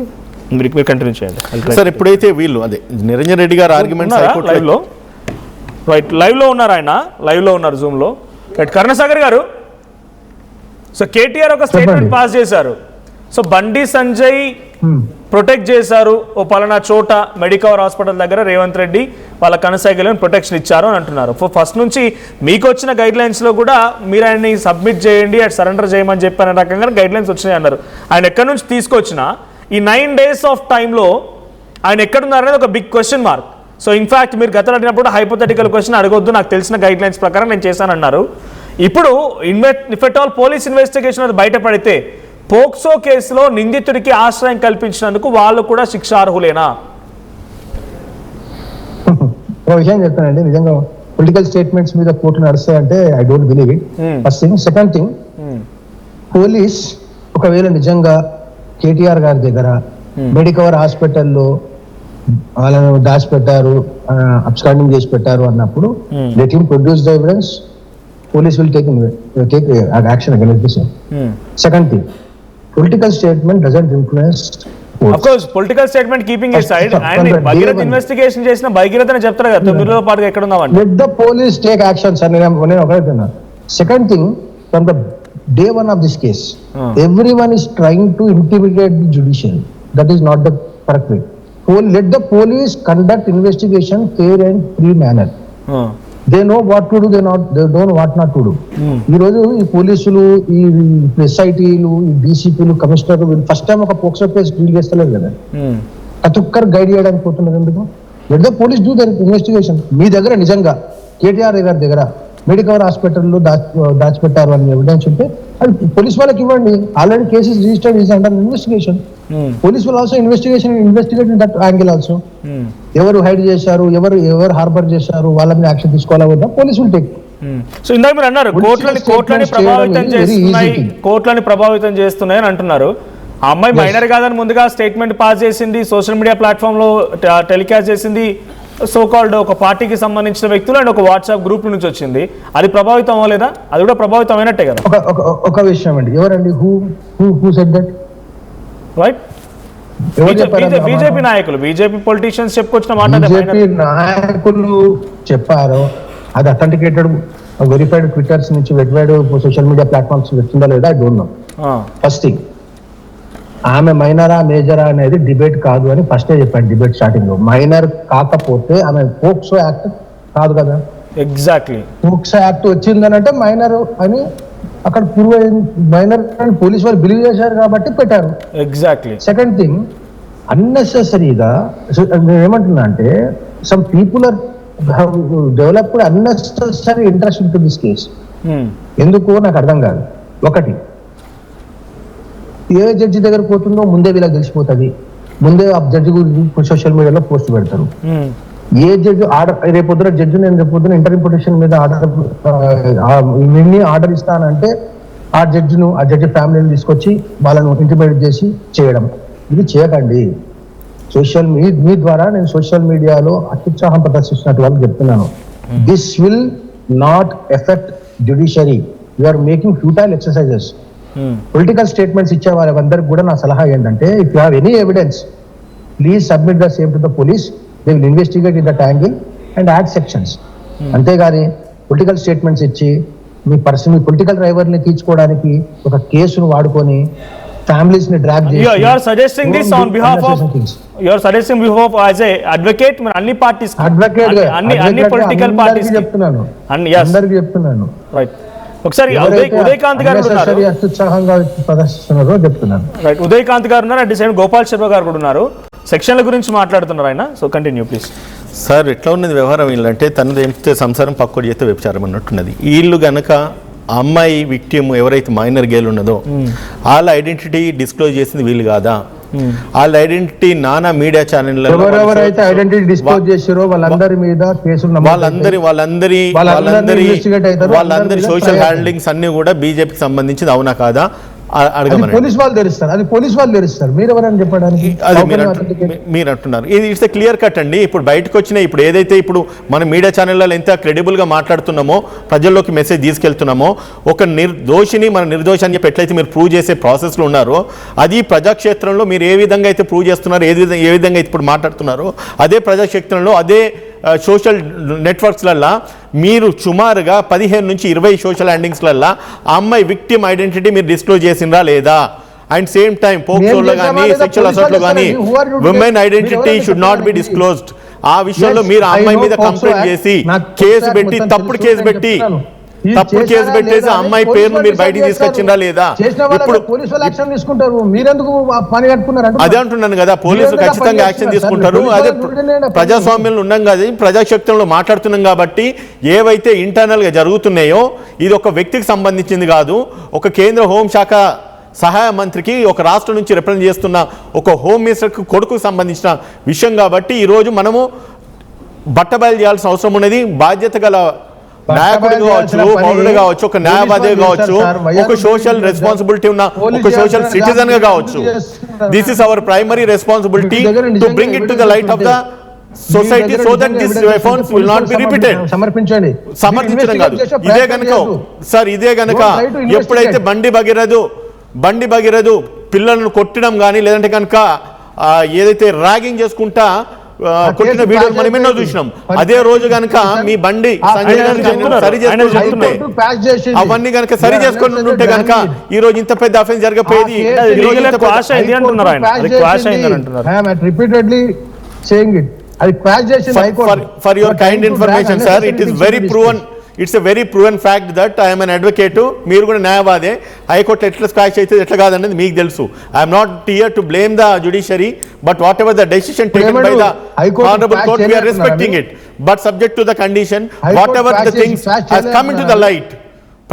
Speaker 1: మీరు కంటిన్యూ చేయండి
Speaker 5: సార్. ఎప్పుడైతే వీళ్ళు అదే నిరంజన్ రెడ్డి గారు ఆర్గ్యుమెంట్స్
Speaker 1: లైవ్ లో ఉన్నారు, ఆయన లైవ్ లో ఉన్నారు జూమ్ లో. కరుణాసాగర్ గారు, సో కేటీఆర్ ఒక స్టేట్మెంట్ పాస్ చేశారు. సో బండి సంజయ్ ప్రొటెక్ట్ చేశారు, ఓ పలానా చోట మెడికవర్ హాస్పిటల్ దగ్గర రేవంత్ రెడ్డి వాళ్ళ కనసాగలను ప్రొటెక్షన్ ఇచ్చారు అని అంటున్నారు. ఫస్ట్ నుంచి మీకు వచ్చిన గైడ్ లైన్స్లో కూడా మీరు ఆయన్ని సబ్మిట్ చేయండి, అటు సరెండర్ చేయమని చెప్పిన రకంగా గైడ్ లైన్స్ వచ్చినాయి అన్నారు. ఆయన ఎక్కడి నుంచి తీసుకొచ్చినా ఈ 9 days ఆఫ్ టైంలో ఆయన ఎక్కడున్నారనేది ఒక big question mark. So in fact మీరు గతంలో అడిగినప్పుడు హైపోథెటికల్ క్వశ్చన్ అడగొద్దు, నాకు తెలిసిన గైడ్ లైన్స్ ప్రకారం నేను చేశానన్నారు. ఇప్పుడు if at all police investigation అది బయటపడితే పోక్సో కేసులో నిందితుడికి ఆశ్రయం కల్పించినందుకు వాళ్ళు కూడా శిక్షార్హులేనా?
Speaker 4: ఒక విషయం చెప్తానండి, నిజంగా పొలిటికల్ స్టేట్మెంట్స్ మీద కోర్టు నడుస్తాయంటే I don't believe it. First thing. Second thing, police ఒకవేళ నిజంగా కేటీఆర్ గారి దగ్గర మెడికవర్ హాస్పిటల్లో వాళ్ళను దాచిపెట్టారు, అబ్స్కాండింగ్ చేసి పెట్టారు అన్నప్పుడు let him produce the evidence, police will take action against this. Second thing, political statement doesn't influence.
Speaker 1: Of course, political statement keeping aside, and Bhagiratha investigation చేసిన భగీరథని చెప్తారు కదా 9 రోజుల పాటుగా ఎక్కడ ఉన్నామంటే.
Speaker 4: Let the police take action, sir. నేను ఒకటే. Second thing, from the day 1 of this case, everyone is trying to intimidate the judiciary. That is not the correct way. Let the police conduct investigation fair and free manner. They know what to do, they don't know what not to do. ఈ రోజు ఈ పోలీసులు, ఈ ఎస్ఐటీలు, ఈ డీసీపీలు, కమిషనర్లు first time ఒక POCSO case deal చేస్తలేదు కదా, ప్రతి ఒక్కరు గైడ్ చేయడానికి పోతున్నారు. ఎందుకు? Let the police do their investigation. మీ దగ్గర నిజంగా కేటీఆర్ గారి దగ్గర మెడికవర్ హాస్పిటల్లో దాచిపెట్టారు అని ఎవిడెన్స్ ఉంటే అది పోలీస్ వాళ్ళకి ఇవ్వండి. Already cases registered is under investigation. Police will also investigate that angle also. ఎవరు హైడ్ చేశారు, ఎవరు హార్బర్ చేశారు, వాళ్ళ మీద యాక్షన్ తీసుకోవాలా వద్దా, పోలీస్ విల్ టేక్.
Speaker 1: సో ఇందాక మీరు అన్నారు కోర్టులని ప్రభావితం చేస్తున్నాయి అని అంటున్నారు. ఆ అమ్మాయి మైనర్ కాదని ముందుగా స్టేట్మెంట్ పాస్ చేసింది, సోషల్ మీడియా ప్లాట్ఫామ్ లో టెలికాస్ట్ చేసింది, సో కాల్డ్ ఒక పార్టీకి సంబంధించిన వ్యక్తులు అండ్ ఒక వాట్సాప్ గ్రూప్ నుంచి వచ్చింది, అది ప్రభావితం అవ్వలేదా? అది కూడా ప్రభావితం అయినట్టే కదా.
Speaker 4: ఒక విషయం అండి, ఎవరండి who said that?
Speaker 1: Right, BJP నాయకులు, బీజేపీ పొలిటీషియన్స్ చెప్పుకొచ్చిన మాట.
Speaker 4: బీజేపీ నాయకులు చెప్పారు, అది అథెంటికేటెడ్ వెరిఫైడ్ ట్విట్టర్స్ నుంచి వెరిఫైడ్ సోషల్ మీడియా ప్లాట్ఫామ్స్ వచ్చిందా లేదా I don't no. First thing, ఆమె మైనరా మేజరా అనేది డిబేట్ కాదు అని ఫస్టే చెప్పాను డిబేట్ స్టార్టింగ్ లో. మైనర్ కాకపోతే ఆమె పోక్సో యాక్ట్ కాదు కదా.
Speaker 1: ఎగ్జాక్ట్లీ,
Speaker 4: పోక్సో యాక్ట్ వచ్చిందని అంటే మైనర్ అని అక్కడ ప్రూవ్ అయింది, మైనర్ అని పోలీసు వాళ్ళు బిలీవ్ చేశారు కాబట్టి పెట్టారు.
Speaker 1: ఎగ్జాక్ట్లీ.
Speaker 4: సెకండ్ థింగ్, అన్నెసెసరీగా నేను ఏమంటున్నా అంటే some people are developed unnecessary interest in to this case. ఎందుకు నాకు అర్థం కాదు. ఒకటి, ఏ జడ్జి దగ్గర పోతుందో ముందే వీళ్ళకి తెలిసిపోతుంది, ముందే ఆ జడ్జి గురించి సోషల్ మీడియాలో పోస్ట్ పెడతారు. ఏ జడ్జి ఆర్డర్ రేపొద్దున జడ్జి నేను రేపొద్దున ఇంటర్వ్యూ పిటిషన్ మీద ఆర్డర్ ఇస్తానంటే ఆ జడ్జి ఫ్యామిలీని తీసుకొచ్చి వాళ్ళను ఇంటిమేట్ చేసి చేయడం, ఇది చేయకండి. మీ ద్వారా నేను సోషల్ మీడియాలో అత్యుత్సాహం ప్రదర్శిస్తున్నట్టు వాళ్ళకి చెప్తున్నాను. This will not effect judiciary. You are making futile exercises. Political statements ఇచ్చే వాళ్ళందరికీ కూడా నా సలహా ఏంటంటే, if you have any evidence please submit the same to the police. They will investigate in that angle and add sections. అంతేగాని political statements ఇచ్చి మీ political డ్రైవర్ని తీర్చుకోవడానికి ఒక కేసును వాడుకొని ఫ్యామిలీస్ ని డ్రాగ్ చేసి
Speaker 1: you are suggesting this on behalf of as a advocate అన్ని పార్టీస్ అన్ని పొలిటికల్ పార్టీస్
Speaker 4: చెప్తున్నాను, అందరికీ చెప్తున్నాను.
Speaker 1: రైట్, ఒకసారి ఉదయకాంత్ గారు ఉన్నారు,
Speaker 4: అత్యుత్సాహంగా ప్రదర్శిస్తున్నారో చెప్తున్నాను.
Speaker 1: రైట్, ఉదయకాంత్ గారు ఉన్నారు, at the same Gopal Sharma గారు కూడా ఉన్నారు. సెక్షన్ల గురించి మాట్లాడుతున్నారు ఆయన. So continue please.
Speaker 5: సార్, ఎట్లా ఉన్నది వ్యవహారం వీళ్ళంటే తనది ఏమితే సంసారం పక్కోటి చేస్తే వ్యభిచారం అన్నట్టున్నది. వీళ్ళు గనక ఆ అమ్మాయి విక్టిమ్ ఎవరైతే మైనర్ గేల్ ఉన్నదో వాళ్ళ ఐడెంటిటీ డిస్క్లోజ్ చేసింది వీళ్ళు కాదా? వాళ్ళ ఐడెంటిటీ నానా మీడియా ఛానల్
Speaker 4: ఎవరెవరైతే ఐడెంటిటీ డిస్క్లోజ్ చేశారో వాళ్ళందరి మీద కేసులు
Speaker 5: వాళ్ళందరి సోషల్ హ్యాండ్లింగ్స్ అన్ని కూడా బీజేపీకి సంబంధించింది అవునా కాదా అడగమని
Speaker 4: పోలీస్ వాళ్ళు తెలుస్తారు. అది పోలీస్ వాళ్ళు తెలుస్తారు, మీరు ఎవరని చెప్పడానికి.
Speaker 5: అది మీరు అంటున్నారు, ఇది ఇట్స్ క్లియర్ కట్ అండి. ఇప్పుడు బయటకు వచ్చిన ఇప్పుడు ఏదైతే ఇప్పుడు మన మీడియా ఛానళ్ళలో ఎంత క్రెడిబుల్గా మాట్లాడుతున్నామో, ప్రజల్లోకి మెసేజ్ తీసుకెళ్తున్నామో, ఒక నిర్దోషిని మన నిర్దోషి అని చెప్పి ఎట్లయితే మీరు ప్రూవ్ చేసే ప్రాసెస్లో ఉన్నారో, అది ప్రజాక్షేత్రంలో మీరు ఏ విధంగా అయితే ప్రూవ్ చేస్తున్నారో, ఏ విధంగా అయితే ఇప్పుడు మాట్లాడుతున్నారో, అదే ప్రజాక్షేత్రంలో అదే సోషల్ నెట్వర్క్స్లల్లో మీరు సుమారుగా 15 నుంచి 20 సోషల్ హ్యాండింగ్స్లల్లో ఆ అమ్మాయి విక్టిమ్ ఐడెంటిటీ మీరు డిస్క్లోజ్ చేసిందా లేదా? అండ్ సేమ్ టైం పోక్సోలో కానీ సెక్షువల్ అసాల్ట్లో కానీ women identity should not be disclosed. ఆ విషయంలో మీరు ఆ అమ్మాయి మీద కంప్లైంట్ చేసి కేసు పెట్టి తప్పుడు కేసు పెట్టేసి అమ్మాయి పేరును మీరు బయటికి తీసుకొచ్చిందా లేదా? ఇప్పుడు అదే అంటున్నాను కదా, పోలీసులు ఖచ్చితంగా యాక్షన్ తీసుకుంటారు. అదే ప్రజాస్వామ్యంలో ఉన్నాం కదా, ప్రజాశక్తుల్లో మాట్లాడుతున్నాం కాబట్టి ఏవైతే ఇంటర్నల్ గా జరుగుతున్నాయో ఇది ఒక వ్యక్తికి సంబంధించింది కాదు, ఒక కేంద్ర హోంశాఖ సహాయ మంత్రికి, ఒక రాష్ట్రం నుంచి రిప్రజెంట్ చేస్తున్న ఒక హోమ్ మినిస్టర్కి కొడుకుకు సంబంధించిన విషయం కాబట్టి ఈరోజు మనము బట్టబయలు చేయాల్సిన అవసరం ఉన్నది. బాధ్యత గల నాయకుడు కావచ్చు, పౌరుడు కావచ్చు, ఒక న్యాయవాది కావచ్చు, ఒక సోషల్ రెస్పాన్సిబిలిటీ ఉన్న ఒక సోషల్ సిటిజన్ గా కావచ్చు, this is our primary responsibility to bring it to the light of the society so that this offence will not be repeated. సమర్థించడం కాదు. ఇదే గనక ఎప్పుడైతే బండి భగీరథు పిల్లలను కొట్టడం కానీ లేదంటే కనుక ఏదైతే ర్యాగింగ్ చేసుకుంటా కొట్టిన వీడియోలు మనం ఎన్నో చూసినాం. అదే రోజు కనుక మీ బండి అవన్నీ కనుక సరి చేసుకుని ఉంటే కనుక ఈ రోజు ఇంత పెద్ద అఫెన్స్ జరగపోయేది. For your kind information sir, it is very proven, it's a very proven fact that I'm an advocate. మీరు కూడా న్యాయవాదే. హైకోర్టు ఎట్లా స్క్వాష్ అయితే ఎట్లా కాదనేది మీకు తెలుసు. I'm not here to blame the judiciary, but what ever the decision taken by the honourable court we are respecting it, but subject to the condition whatever the things has come into the light.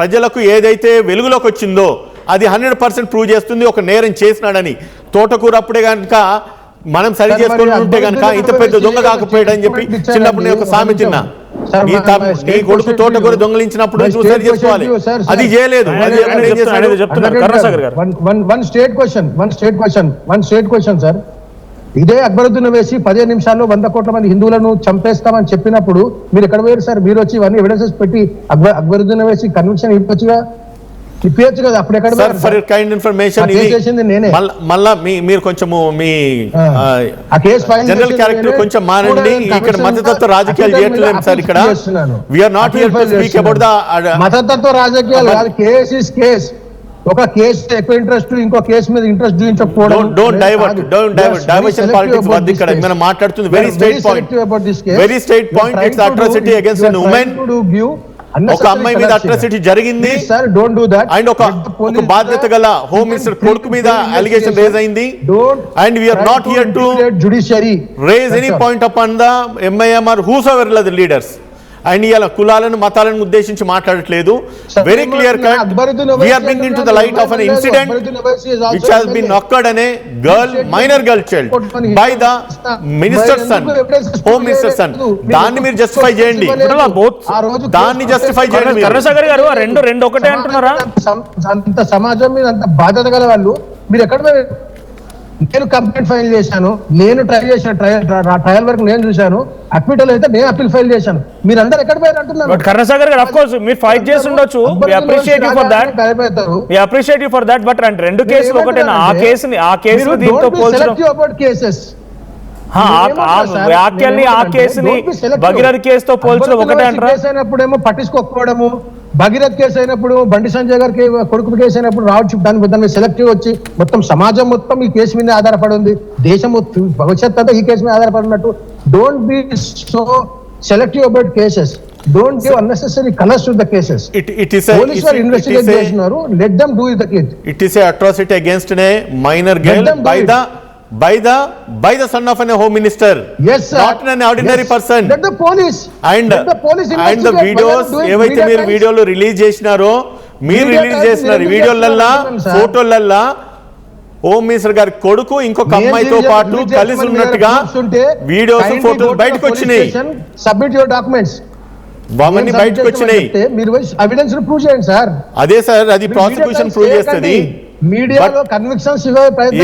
Speaker 5: ప్రజలకు ఏదైతే వెలుగులోకి వచ్చిందో అది 100% prove చేస్తుంది ఒక నేరం చేసినాడని. తోటకూర అప్పుడే కనుక మనం సరి చేసుకుని ఉంటే కనుక ఇంత పెద్ద దొంగ కాకపోయాడని చెప్పి చిన్నప్పుడు నేను ఒక సామెత తిన్నా. నీ కొడుకు తోటకూర దొంగలించినప్పుడు నువ్వు సరి చేసుకోవాలి, అది చేయలేదు.
Speaker 4: వన్ స్టేట్ క్వశ్చన్ సార్, ఇదే అక్బరుద్దీన్ వేసి 15 నిమిషాల్లో 100 కోట్ల మంది హిందువులను చంపేస్తామని చెప్పినప్పుడు మీరు ఎక్కడ పోయారు సార్? మీరు వచ్చి ఇవన్నీ ఎవిడెన్సెస్ పెట్టి అక్బరుద్దీన్ వేసి కన్విక్షన్ ఇప్పొచ్చు కదా. అప్పుడు ఎక్కడ
Speaker 5: sir for your kind information ఇది
Speaker 4: చేసింది నేనే.
Speaker 5: మళ్ళా మీరు కొంచెము మీ జనరల్ క్యారెక్టర్ కొంచెం మారండి. ఇక్కడ మతతత్వ రాజకీయాలు చేయట్లేము సార్. ఇక్కడ we're not here to speak about the
Speaker 4: మతతత్వ రాజకీయాలు కాదు. Case is case. ఒక కేసు ఎక్కువ ఇంట్రెస్ట్, ఇంకో కేసు మీద ఇంట్రెస్ట్ చూపించకపోవడం.
Speaker 5: డోంట్ డైవర్ట్ డైవర్షన్ పాలిటిక్స్ వద్దు. ఇక్కడ మనం మాట్లాడుతుంది very straight point. It's atrocity against an women. ఒక అమ్మాయి మీద అట్రాసిటీ జరిగింది అండ్ ఒక బాధ్యత గల హోమ్ మినిస్టర్ కొడుకు మీద అలిగేషన్ రేజ్ అయింది. And we're not here to raise any point upon the MIM or whose ever the leaders. And ఇలా కులాలను మతాలను ఉద్దేశించి మాట్లాడట్లేదు. Very clear cut we're bringing to the light of an incident which has been occurred అనే minor girl child by the minister son, home minister son. దాన్ని మీరు justify చేయండి, దాన్ని జస్టిఫై చేయండి.
Speaker 1: కరుణాసాగర్ గారు రెండు ఒకటే అంటున్నారా?
Speaker 4: అంత సమాజం మీద అంత బాధ్యత గల వాళ్ళు మీరు ఎక్కడ? నేను కంప్లైంట్ ఫైల్ చేశాను, నేను ట్రై చేసిన ట్రయల్ వరకు నేను చూశాను. అక్విటల్ అయితే నేను అప్పీల్ ఫైల్ చేశాను. మీరు అందరు ఎక్కడ పోయారు అంటున్నారు?
Speaker 1: కరుణాసాగర్ గారు, ఆఫ్ కోర్స్ మీరు ఫైట్ చేసి ఉండొచ్చు. We appreciate you for that. But రెండు కేసులు ఒకటేనా? ఆ కేసుని దీంతో పోల్చడం, వ్యాఖ్యల్ని ఆ కేసుని భగీరథ కేసుతో పోల్చడం ఒకటే అంటారా?
Speaker 4: కేసు అయినప్పుడేమో పట్టించుకోకపోవడము, భగీరథ్ కేసు అయినప్పుడు, బండి సంజయ్ గారికి కొడుకు కేసు అయినప్పుడు రావచ్చు. దాన్ని సెలెక్టివ్ వచ్చి మొత్తం సమాజం మొత్తం ఈ కేసు మీద ఆధారపడి ఉంది. దేశం భవిష్యత్ అంతా ఈ కేసు మీద ఆధారపడినట్టు. Don't be so selective about cases. Don't give unnecessary colors to the cases. Police are investigating చేస్తున్నారు. Let them do the case.
Speaker 5: It is a atrocity against a minor girl by the son of a home minister.
Speaker 4: Yes, sir.
Speaker 5: Not an ordinary person.
Speaker 4: Let the police.
Speaker 5: And the videos ఏవైతే మీరు వీడియోలు release చేసినారో, మీరు release చేస్తున్నారు వీడియోలల్లా, ఫోటోలల్లా home minister గారి కొడుకు ఇంకొక అమ్మాయితో పాటు కలిసి ఉన్నట్టుగా వీడియోస్, ఫోటోలు బయటకు వచ్చినాయి.
Speaker 4: Submit your documents.
Speaker 5: అవన్నీ బయటకు వచ్చినాయి.
Speaker 4: మీరు ఎవిడెన్స్ ప్రూవ్ చేయండి సార్.
Speaker 5: అదే సార్, అది ప్రాసిక్యూషన్ ప్రూవ్ చేస్తుంది.
Speaker 4: మీడియాలో కన్విక్షన్స్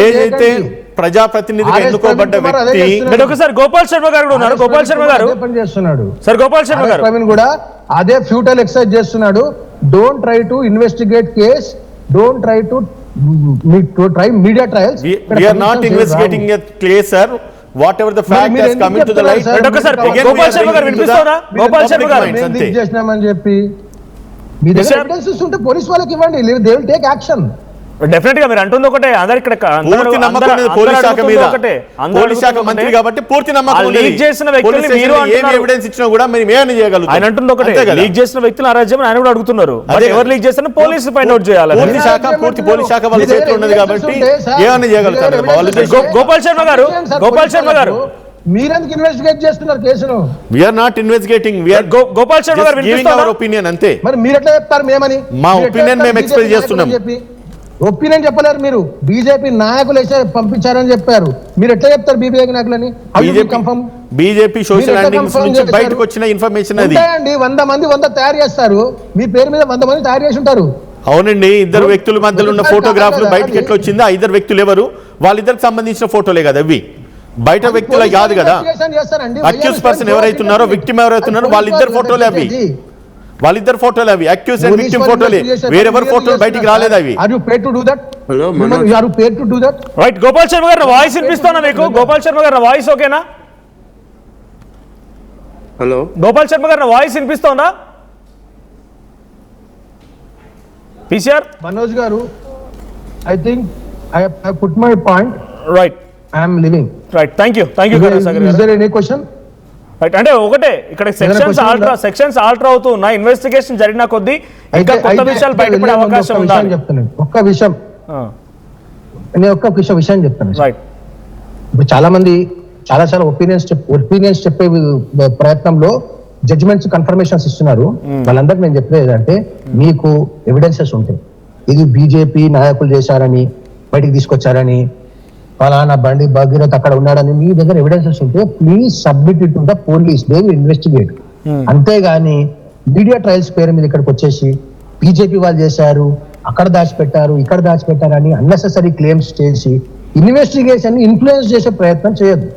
Speaker 5: ఏదైతే ప్రజాప్రతినిధిగా ఎన్నుకోబడ్డ వ్యక్తి.
Speaker 1: ఒకసారి గోపాల్ శర్మ గారు కూడా ఉన్నారు. గోపాల్ శర్మ గారు
Speaker 4: పని చేస్తున్నాడు
Speaker 1: సార్. గోపాల్ శర్మ గారు
Speaker 4: కూడా అదే ఫ్యూటల్ ఎక్సర్సైజ్ చేస్తున్నాడు. Don't try to investigate case. Don't try to media trials.
Speaker 5: We are not investigating a case, sir. Whatever the fact has come into the light.
Speaker 1: Gopal Sharma గారు వినిపిస్తారా? గోపాల్ శర్మ గారు
Speaker 4: చేసినామని చెప్పి మీ దగ్గర ఎవిడెన్సెస్ ఉంటే పోలీస్ వాళ్ళకి ఇవ్వండి. They will take action.
Speaker 1: Definite గా మీరు అంటుంది ఒకటే. అందరు ఇక్కడ
Speaker 5: పూర్తి నమ్మకం ఉంది పోలీస్ శాఖ మీద. పోలీస్ శాఖ మంత్రి కాబట్టి పూర్తి నమ్మకం ఉంది.
Speaker 1: లీక్ చేసిన వ్యక్తులు మీరు
Speaker 5: ఏం ఎవిడెన్స్ ఇచ్చినా కూడా మేము ఏమని చేయగలుగుతాం?
Speaker 1: ఆయన అంటుంది ఒకటే, లీక్ చేసిన వ్యక్తులు అరాజ్యం ఆయన కూడా అడుగుతున్నారు. ఎవరు లీక్ చేసినా పోలీసు ఫైండ్ అవుట్ చేయాలి.
Speaker 5: పూర్తి పోలీస్ శాఖ వాళ్ళ చేతిలో ఉన్నది కాబట్టి ఏమని చేయగలుగుతారు?
Speaker 1: గోపాల్ శర్మ గారు
Speaker 4: మీరెందుకు ఇన్వెస్టిగేట్ చేస్తున్నారు కేసును?
Speaker 5: We are not investigating. We are
Speaker 1: Gopal Sharma గారు
Speaker 5: giving our opinion అంతే.
Speaker 4: మరి మీరు ఎట్లా చెప్తారు మేమని?
Speaker 5: మా ఒపీనియన్ మేము ఎక్స్ప్రెస్ చేస్తున్నాం.
Speaker 4: ఒపీనియన్ చెప్పలేరు మీరు. బీజేపీ నాయకులు వేసే పంపించారని చెప్పారు. మీరు ఎట్లా చెప్తారు బీజేపీ నాయకులని?
Speaker 5: బీజేపీ సోషల్ హ్యాండింగ్స్ నుంచి బయటకు వచ్చిన ఇన్ఫర్మేషన్ అది.
Speaker 4: 100 మంది 100 తయారు చేస్తారు. మీ పేరు మీద 100 మంది తయారు చేసి ఉంటారు.
Speaker 5: అవునండి. ఇద్దరు వ్యక్తుల మధ్యలో ఉన్న ఫోటోగ్రాఫ్లు బయటకు ఎట్లా వచ్చింది? ఆ ఇద్దరు వ్యక్తులు ఎవరు? వాళ్ళిద్దరికి సంబంధించిన ఫోటోలే కదా అవి, బయట వ్యక్తుల కాదు కదా. అక్యూజ్ పర్సన్ ఎవరైతున్నారో, విక్టిమ్ ఎవరైతున్నారో వాళ్ళిద్దరు ఫోటోలే అవి. అక్యూజ్ అండ్ విక్టిమ్ ఫోటోలే, వేరెవరి ఫోటోలు బయటికి రాలేదు అవి.
Speaker 1: రైట్. గోపాల్ శర్మ గారు వాయిస్ వినిపిస్తున్నా మీకు? గోపాల్ శర్మ గారు వాయిస్ ఓకేనా?
Speaker 6: హలో,
Speaker 1: గోపాల్ శర్మ గారు వాయిస్ వినిపిస్తోందా? పిసిఆర్
Speaker 4: మనోజ్ గారు, I think I have put my point.
Speaker 1: Right.
Speaker 4: I am leaving.
Speaker 1: Right. Thank you Karunasagar గారు.
Speaker 4: Is there any question?
Speaker 1: Right. అంటే ఒకటే, ఇక్కడ సెక్షన్స్ ఆల్టర్ అవుతూ ఉన్నాయి. ఇన్వెస్టిగేషన్ జరిగిన కొద్దీ ఇంకా కొత్త విషయాలు బయటపడే అవకాశం ఉందా?
Speaker 4: ఒక్క విషయం నేను విషయం చెప్తాను.
Speaker 1: రైట్.
Speaker 4: ఇప్పుడు చాలా మంది చాలా ఒపీనియన్స్ చెప్పే ప్రయత్నంలో జడ్జిమెంట్స్ కన్ఫర్మేషన్స్ ఇస్తున్నారు. వాళ్ళందరికీ నేను చెప్పేది ఏంటంటే, మీకు ఎవిడెన్సెస్ ఉంటాయి. ఇది బీజేపీ నాయకులు చేశారని, బయటికి తీసుకొచ్చారని, ఫలానా బండి భగీరథ్ అక్కడ ఉన్నాడని మీ దగ్గర ఎవిడెన్సెస్ ఉంటే please submit it to the police. They will investigate. అంతేగాని మీడియా ట్రయల్స్ పేరు మీద ఇక్కడికి వచ్చేసి బీజేపీ వాళ్ళు చేశారు, అక్కడ దాచిపెట్టారు, ఇక్కడ దాచిపెట్టారు అని అన్నెసెసరీ క్లెయిమ్స్ చేసి ఇన్వెస్టిగేషన్ ఇన్ఫ్లుయెన్స్ చేసే ప్రయత్నం చేయొద్దు.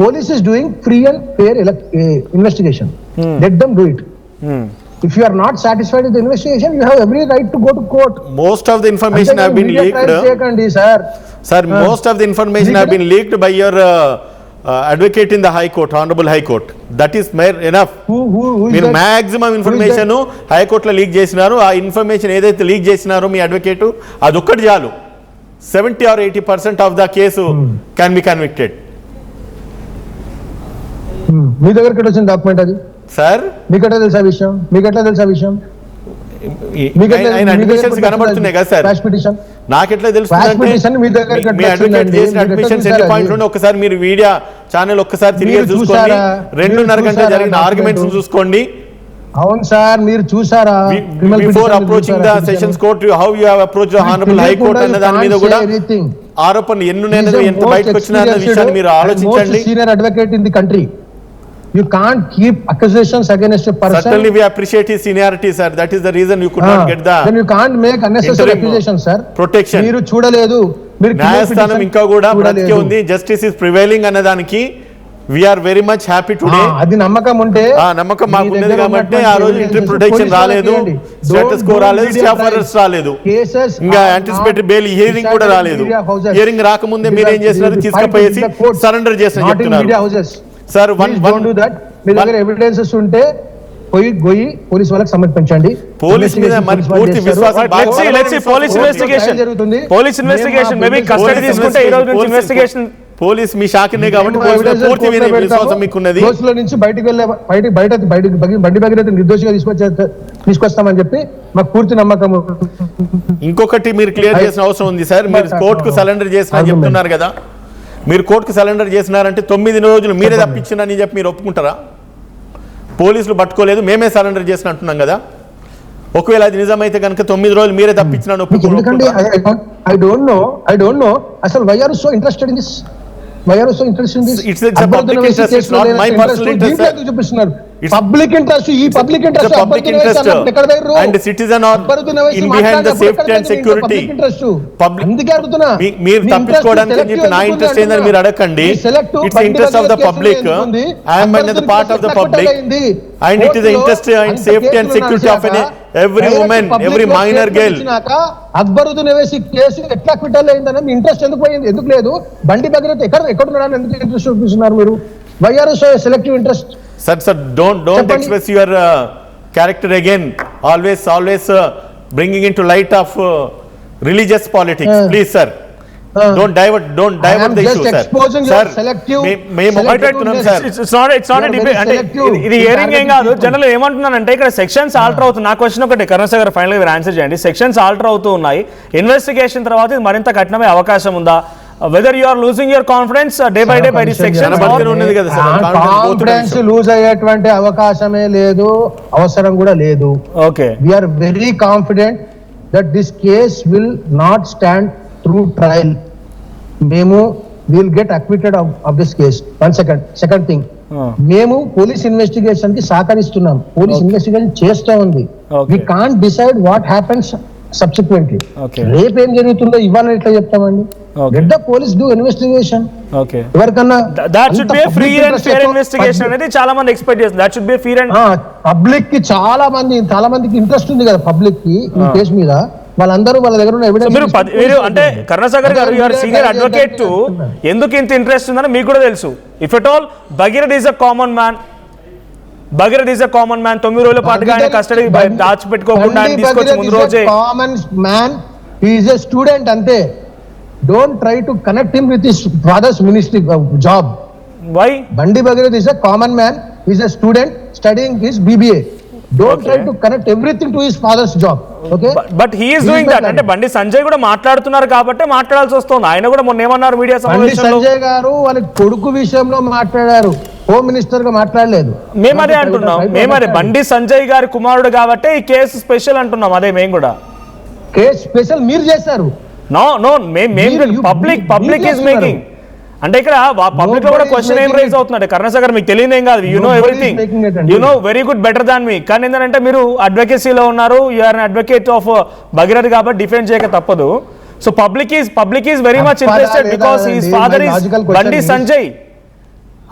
Speaker 4: Police is doing free and fair investigation. Let them do it. If you are not satisfied with the investigation, you have every right to go to court.
Speaker 5: Most of the information have been leaked. Sir, most of the information have been leaked by your advocate in the High Court, Honorable High Court. That is enough.
Speaker 4: Who is
Speaker 5: మీరు
Speaker 4: that?
Speaker 5: Maximum information హైకోర్టులో leak చేసినారు. ఆ information ఏదైతే leak చేసినారో మీ advocate, అదొక్కటి చాలు. 70 or 80% of the case can be convicted.
Speaker 4: మీ దగ్గరికి వచ్చిన డాక్యుమెంట్ అది
Speaker 5: సార్
Speaker 4: మీకెట్లా తెలుసా విషయం?
Speaker 5: ఆయన అడ్మిషన్స్ కనబడుతున్నాయి కదా సార్, నాకెట్లా తెలుస్తుంది? మీ అడ్వకేట్ చేసిన అడ్మిషన్స్ ఎన్ని పాయింట్లు ఉండే ఒకసారి మీరు మీడియా ఛానల్ ఒక్కసారి తిరిగి చూసుకోండి. 2.5 గంటలు జరిగిన ఆర్గ్యుమెంట్స్ చూసుకోండి.
Speaker 4: అవును సార్, మీరు చూసారా?
Speaker 5: Before approaching the sessions court how you have approached the honourable high court అన్న దాని మీద కూడా ఆరోపణలు ఎన్నున్నాయో ఎంత బయటకు వచ్చినారన్న విషయాన్ని మీరు ఆలోచించండి.
Speaker 4: Senior advocate in the country. You can't keep accusations against a person.
Speaker 5: Certainly we appreciate his seniority, sir. That is the reason you could not get the.
Speaker 4: Then you can't make unnecessary accusations, sir.
Speaker 5: Protection.
Speaker 4: మీరు చూడలేదు, మీరు
Speaker 5: న్యాయస్థానం ఇంకా కూడా బ్రతికే ఉంది. Justice is prevailing అన్న దానికి we are very much happy today.
Speaker 4: అది నమ్మకం ఉంటే,
Speaker 5: ఆ నమ్మకం మాకు ఉన్నది కాబట్టి ఆ రోజు ఇంటర్ ప్రొటెక్షన్ రాలేదు, స్టేటస్ కో రాలేదు, స్టాఫ్ అరెస్ట్ రాలేదు, ఇంకా యాంటిసిపేటరీ బెయిల్ హియరింగ్ కూడా రాలేదు. హియరింగ్ రాకముందే మీరు ఏం చేస్తున్నారు? తీసుకుపోయేసి సరెండర్ చేసిన చెప్తున్నారు. సార్
Speaker 4: మీ దగ్గర ఎవిడెన్సెస్ ఉంటే పోయి పోలీస్ వాళ్ళకి సమర్పించండి.
Speaker 5: పోలీస్ మీద పూర్తి విశ్వాసం.
Speaker 1: పోలీస్ ఇన్వెస్టిగేషన్ మేబీ కస్టడీ తీసుకుంటే ఈ రోజు నుంచి ఇన్వెస్టిగేషన్
Speaker 5: పోలీస్ మీ శాఖనే కాబట్టి పూర్తి విశ్వాసం మీకున్నది.
Speaker 4: కేసులో నుంచి బయటకు బండి భగీరథ నిర్దోషిగా తీసుకొస్తామని చెప్పి మాకు పూర్తి నమ్మకం.
Speaker 5: ఇంకొకటి మీరు క్లియర్ చేసిన అవసరం ఉంది సార్. మీరు కోర్టుకు సరెండర్ చేసిన చెప్తున్నారు కదా, మీరు కోర్టుకు సరెండర్ చేసినారంటే 9 రోజులు మీరే తప్పించినని చెప్పి మీరు ఒప్పుకుంటారా? పోలీసులు పట్టుకోలేదు, మేమే సరెండర్ చేసిన అంటున్నాం కదా. ఒకవేళ అది నిజమైతే కనుక 9 రోజులు మీరే తప్పించిన
Speaker 4: ఎందుకంటే ఐ డోంట్ నో అసలు why are so interested in this.
Speaker 5: It's a public interest, it's not my personal interest.
Speaker 4: Public interest, public interest
Speaker 5: and citizen are in behind the safety and security. మీరు తప్పించుకోవడానికి చెప్పి నా interest ఏందని మీరు అడగండి. It's the interest of the public. I am another part of the public and it is the interest and safety and security of every woman, every minor girl.
Speaker 4: Akbaruddin Owaisi case ఎట్లా క్విటల్ అయిందని మీ interest ఎందుకు పోయింది? ఎందుకు లేదు? బండి భగీరథ ఎక్కడ ఉన్నాడని ఎందుకు ఇంట్రెస్ట్ చూపిస్తున్నారు మీరు? Why are so selective interest?
Speaker 5: Sir, don't express your character again. Always bringing into light of religious politics, please, sir. Don't divert the issue, sir.
Speaker 1: It's not a debate. అంటే ఇది హియరింగ్ ఏం కాదు. General ఏమంటున్నానంటే ఇక్కడ sections alter అవుతుంది. నా question ఒకటి Karun Sagar final గా ఆన్సర్ చేయండి. సెక్షన్స్ ఆల్టర్ అవుతూ ఉన్నాయి. ఇన్వెస్టిగేషన్ తర్వాత ఇది మరింత కఠినమే అవకాశం ఉందా? Whether you are losing your confidence day by this section
Speaker 5: ఉన్నది కదా సార్.
Speaker 4: కాన్ఫిడెన్స్ లూజ్ అయ్యేటువంటి అవకాశమే లేదు, అవసరం కూడా లేదు.
Speaker 1: Okay,
Speaker 4: we are very confident that this case will not stand through trial. మేము will get acquitted of this case. Second thing, మేము పోలీస్ ఇన్వెస్టిగేషన్ కి సహకరిస్తున్నాం. పోలీస్ ఇన్వెస్టిగేషన్ చేస్తూ ఉంది. We can't decide what happens subsequently. రేపు ఏం జరుగుతుందో ఇవాళ ఎట్లా చెప్తామండి? Let the police do investigation.
Speaker 1: Okay.
Speaker 4: ఎవరికన్నా
Speaker 1: that should be a free and fair investigation అనేది చాలా మంది ఎక్స్పెక్ట్ చేస్తారు. that should be a fair and
Speaker 4: public కి చాలా మందికి ఇంట్రెస్ట్ ఉంది కదా పబ్లిక్ కి ఈ కేసు మీద. వాళ్ళందరూ వాళ్ళ దగ్గర ఉన్న ఎవిడెన్స్
Speaker 1: మీరు అంటే కరుణాసాగర్ గారు యూఆర్ సీనియర్ అడ్వకేట్ టు ఎందుకు ఇంత ఇంట్రెస్ట్ ఉందని మీకు కూడా తెలుసు. If at all Bhagirath is a common man, 9 రోజుల పాటుగా ఆయన కస్టడీ దాచిపెట్టుకోకుండా ఆయన తీసుకొచ్చి ముందు రోజే
Speaker 4: common man is a student అంతే. Don't try to connect him with his father's ministry job.
Speaker 1: Why?
Speaker 4: Bandi Bhagirath is a common man. He is a student studying his BBA. Don't try to connect everything to his father's job. Okay?
Speaker 1: But he is doing that. అంటే బండి సంజయ్ కూడా మాట్లాడుతున్నారు కాబట్టి మాట్లాడాల్సి వస్తుంది. ఆయన కూడా మొన్న ఏమన్నారు మీడియా సమావేశంలో?
Speaker 4: బండి సంజయ్ గారు వాళ్ళ కొడుకు విషయంలో మాట్లాడారు, హోమ్ మినిస్టర్ గా మాట్లాడలేదు.
Speaker 1: మేము అదే అంటున్నాం. బండి సంజయ్ గారి కుమారుడు కాబట్టి ఈ కేసు స్పెషల్ అంటున్నాం. అదే మేము కూడా
Speaker 4: కేసు స్పెషల్ మీరు చేశారు.
Speaker 1: No public is making. అంటే ఇక్కడ పబ్లిక్ లో కూడా క్వశ్చన్ ఏం రైజ్ అవుతున్నాడు? కరుణాసాగర్ మీకు తెలియదు ఏం కాదు. You know everything, you know very good better than me. కానీ ఏంటంటే మీరు అడ్వకేసీలో ఉన్నారు, you are an advocate of Bhagirath కాబట్టి డిఫెండ్ చేయక తప్పదు. So public is very much interested because his father is Bandi Sanjay.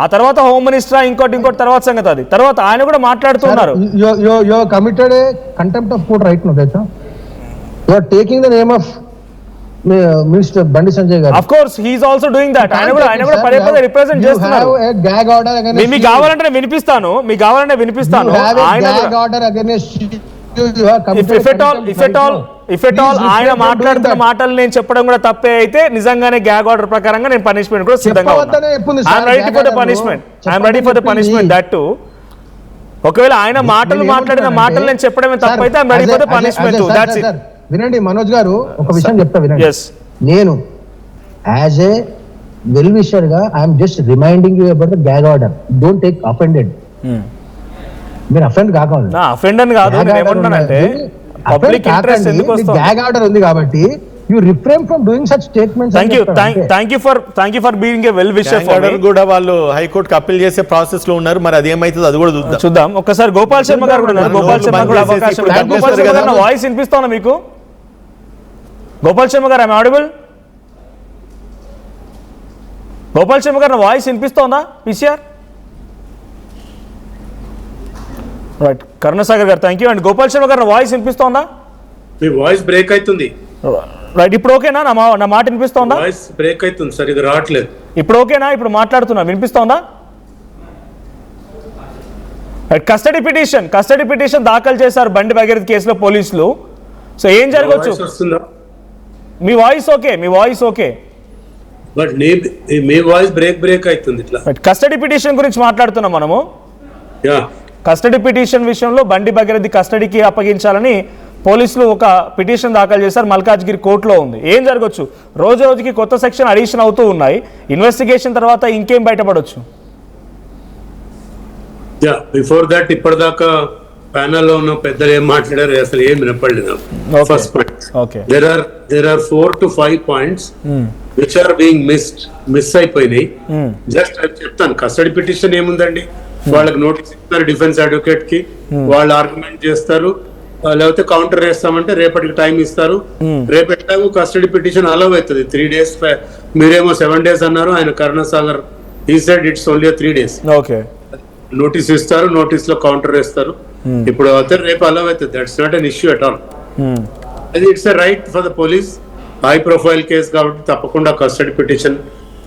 Speaker 1: ఆ తర్వాత హోమ్ మినిస్టర్ ఇంకోటి తర్వాత సంగతి అది. తర్వాత ఆయన కూడా మాట్లాడుతున్నారు.
Speaker 4: You committed a contempt of court right no that you are taking the name of minister Bandi Sanjay గారు.
Speaker 1: Of course he is also doing that. ఆయన కూడా పదే రిప్రజెంట్ చేస్తున్నారు.
Speaker 4: గ్యాగ్ ఆర్డర్ అగైన్స్
Speaker 1: మీకు కావాలంటే నేను వినిపిస్తాను. ఆయన
Speaker 4: gag order against
Speaker 1: if at all ఆయన మాట్లాడుతున్న మాటలు నేను చెప్పడం కూడా తప్పే అయితే నిజంగానే గ్యాగ్ ఆర్డర్ ప్రకారంగా నేను పనిష్మెంట్ కూడా సిద్ధంగా ఉన్నాను. I'm ready for the punishment that to. ఒకవేళ ఆయన మాట్లాడిన మాటలు నేను చెప్పడమే తప్పైతే I'm ready for the punishment. That's it.
Speaker 4: వినండి మనోజ్ గారు, ఒక విషయం చెప్తా వినండి. నేను యాజ్ ఏ వెల్ విషర్ గా I'm just reminding you about the gag order. Don't take offended. మీరు అఫెండ్ కావాలి.
Speaker 1: అఫెండ్ అని కాదు, నేను ఏమంటున్నానంటే పబ్లిక్ ఇంట్రెస్ట్ ఎందుకు వస్తుంది?
Speaker 4: గ్యాగ్ ఆర్డర్ ఉంది కాబట్టి you refrain from doing such statements.
Speaker 1: Thank you for being a well wisher.
Speaker 5: Order కూడా వాళ్ళు హైకోర్టుకి అప్పీల్ చేసే ప్రాసెస్ లో ఉన్నారు. మరి అది ఏమైతుంది అది కూడా
Speaker 1: చూద్దాం. ఒక్కసారి గోపాల్ శర్మ గారు కూడా ఉన్నారు. గోపాల్ శర్మ కూడా అవకాశం. గోపాల్ శర్మ గారు వాయిస్ వినిపిస్తోందా మీకు? గోపాల్ శర్మ గారు ఐఎమ్ ఆడిబుల్? గోపాల్ శర్మ గారు వాయిస్ వినిపిస్తోందా? PCR right. కరుణసాగర్ గారు thank you. And Gopal Sharma గారు వాయిస్ వినిపిస్తోందా?
Speaker 6: మీ వాయిస్ బ్రేక్ అవుతుంది.
Speaker 1: రైట్, ఇప్పుడు ఓకేనా? నా మాట వినిపిస్తోందా?
Speaker 6: వాయిస్ బ్రేక్ అవుతుంది సార్, ఇది రావట్లేదు.
Speaker 1: ఇప్పుడు ఓకేనా? ఇప్పుడు మాట్లాడుతున్నా, వినిపిస్తోందా? కస్టడీ పిటిషన్ దాఖలు చేశారు బండి భగీరథ్ కేసులో పోలీసులు. సో ఏం జరగవచ్చు? మీ వాయిస్ ఓకే
Speaker 6: బట్ మీ వాయిస్ బ్రేక్ అవుతుంది ఇట్లా.
Speaker 1: కస్టడీ పిటిషన్ గురించి మాట్లాడుతున్నాం మనము. కస్టడీ పిటిషన్ విషయంలో బండి భగీరథ్ కస్టడీకి అప్పగించాలని పోలీసులు ఒక పిటిషన్ దాఖలు చేశారు. మల్కాజ్గిరి కోర్టులో ఉంది. ఏం జరగవచ్చు? రోజుకి కొత్త సెక్షన్ అడిషన్ అవుతూ ఉన్నాయి. ఇన్వెస్టిగేషన్ తర్వాత ఇంకేం బయటపడవచ్చు?
Speaker 6: బిఫోర్ దట్ ఇప్పటిదాకా ప్యానల్ లో ఉన్న పెద్దలు ఏం మాట్లాడారు అసలు ఏం వినపడలేదు. First point, there are 4 to 5 points which are being miss అయిపోయినాయి. జస్ట్ చెప్తాను. కస్టడీ పిటిషన్ ఏముందండి, వాళ్ళకి నోటీస్ ఇస్తారు డిఫెన్స్ అడ్వకేట్ కి, వాళ్ళు ఆర్గ్యుమెంట్ చేస్తారు, లేకపోతే కౌంటర్ వేస్తామంటే రేపటికి టైం ఇస్తారు. రేపటి టైం కస్టడీ పిటిషన్ అలౌ అవుతుంది 3 days. మీరేమో 7 days అన్నారు, ఆయన కరుణసాగర్ ఈ side it's only 3 days.
Speaker 1: Okay,
Speaker 6: notice ఇస్తారు, నోటీస్ లో కౌంటర్ వేస్తారు. ఇప్పుడు అయితే రేపు అలౌ అవుతుంది. That's not an issue at all. అది it's a right for the police. High profile case కాబట్టి తప్పకుండా కస్టడీ పిటిషన్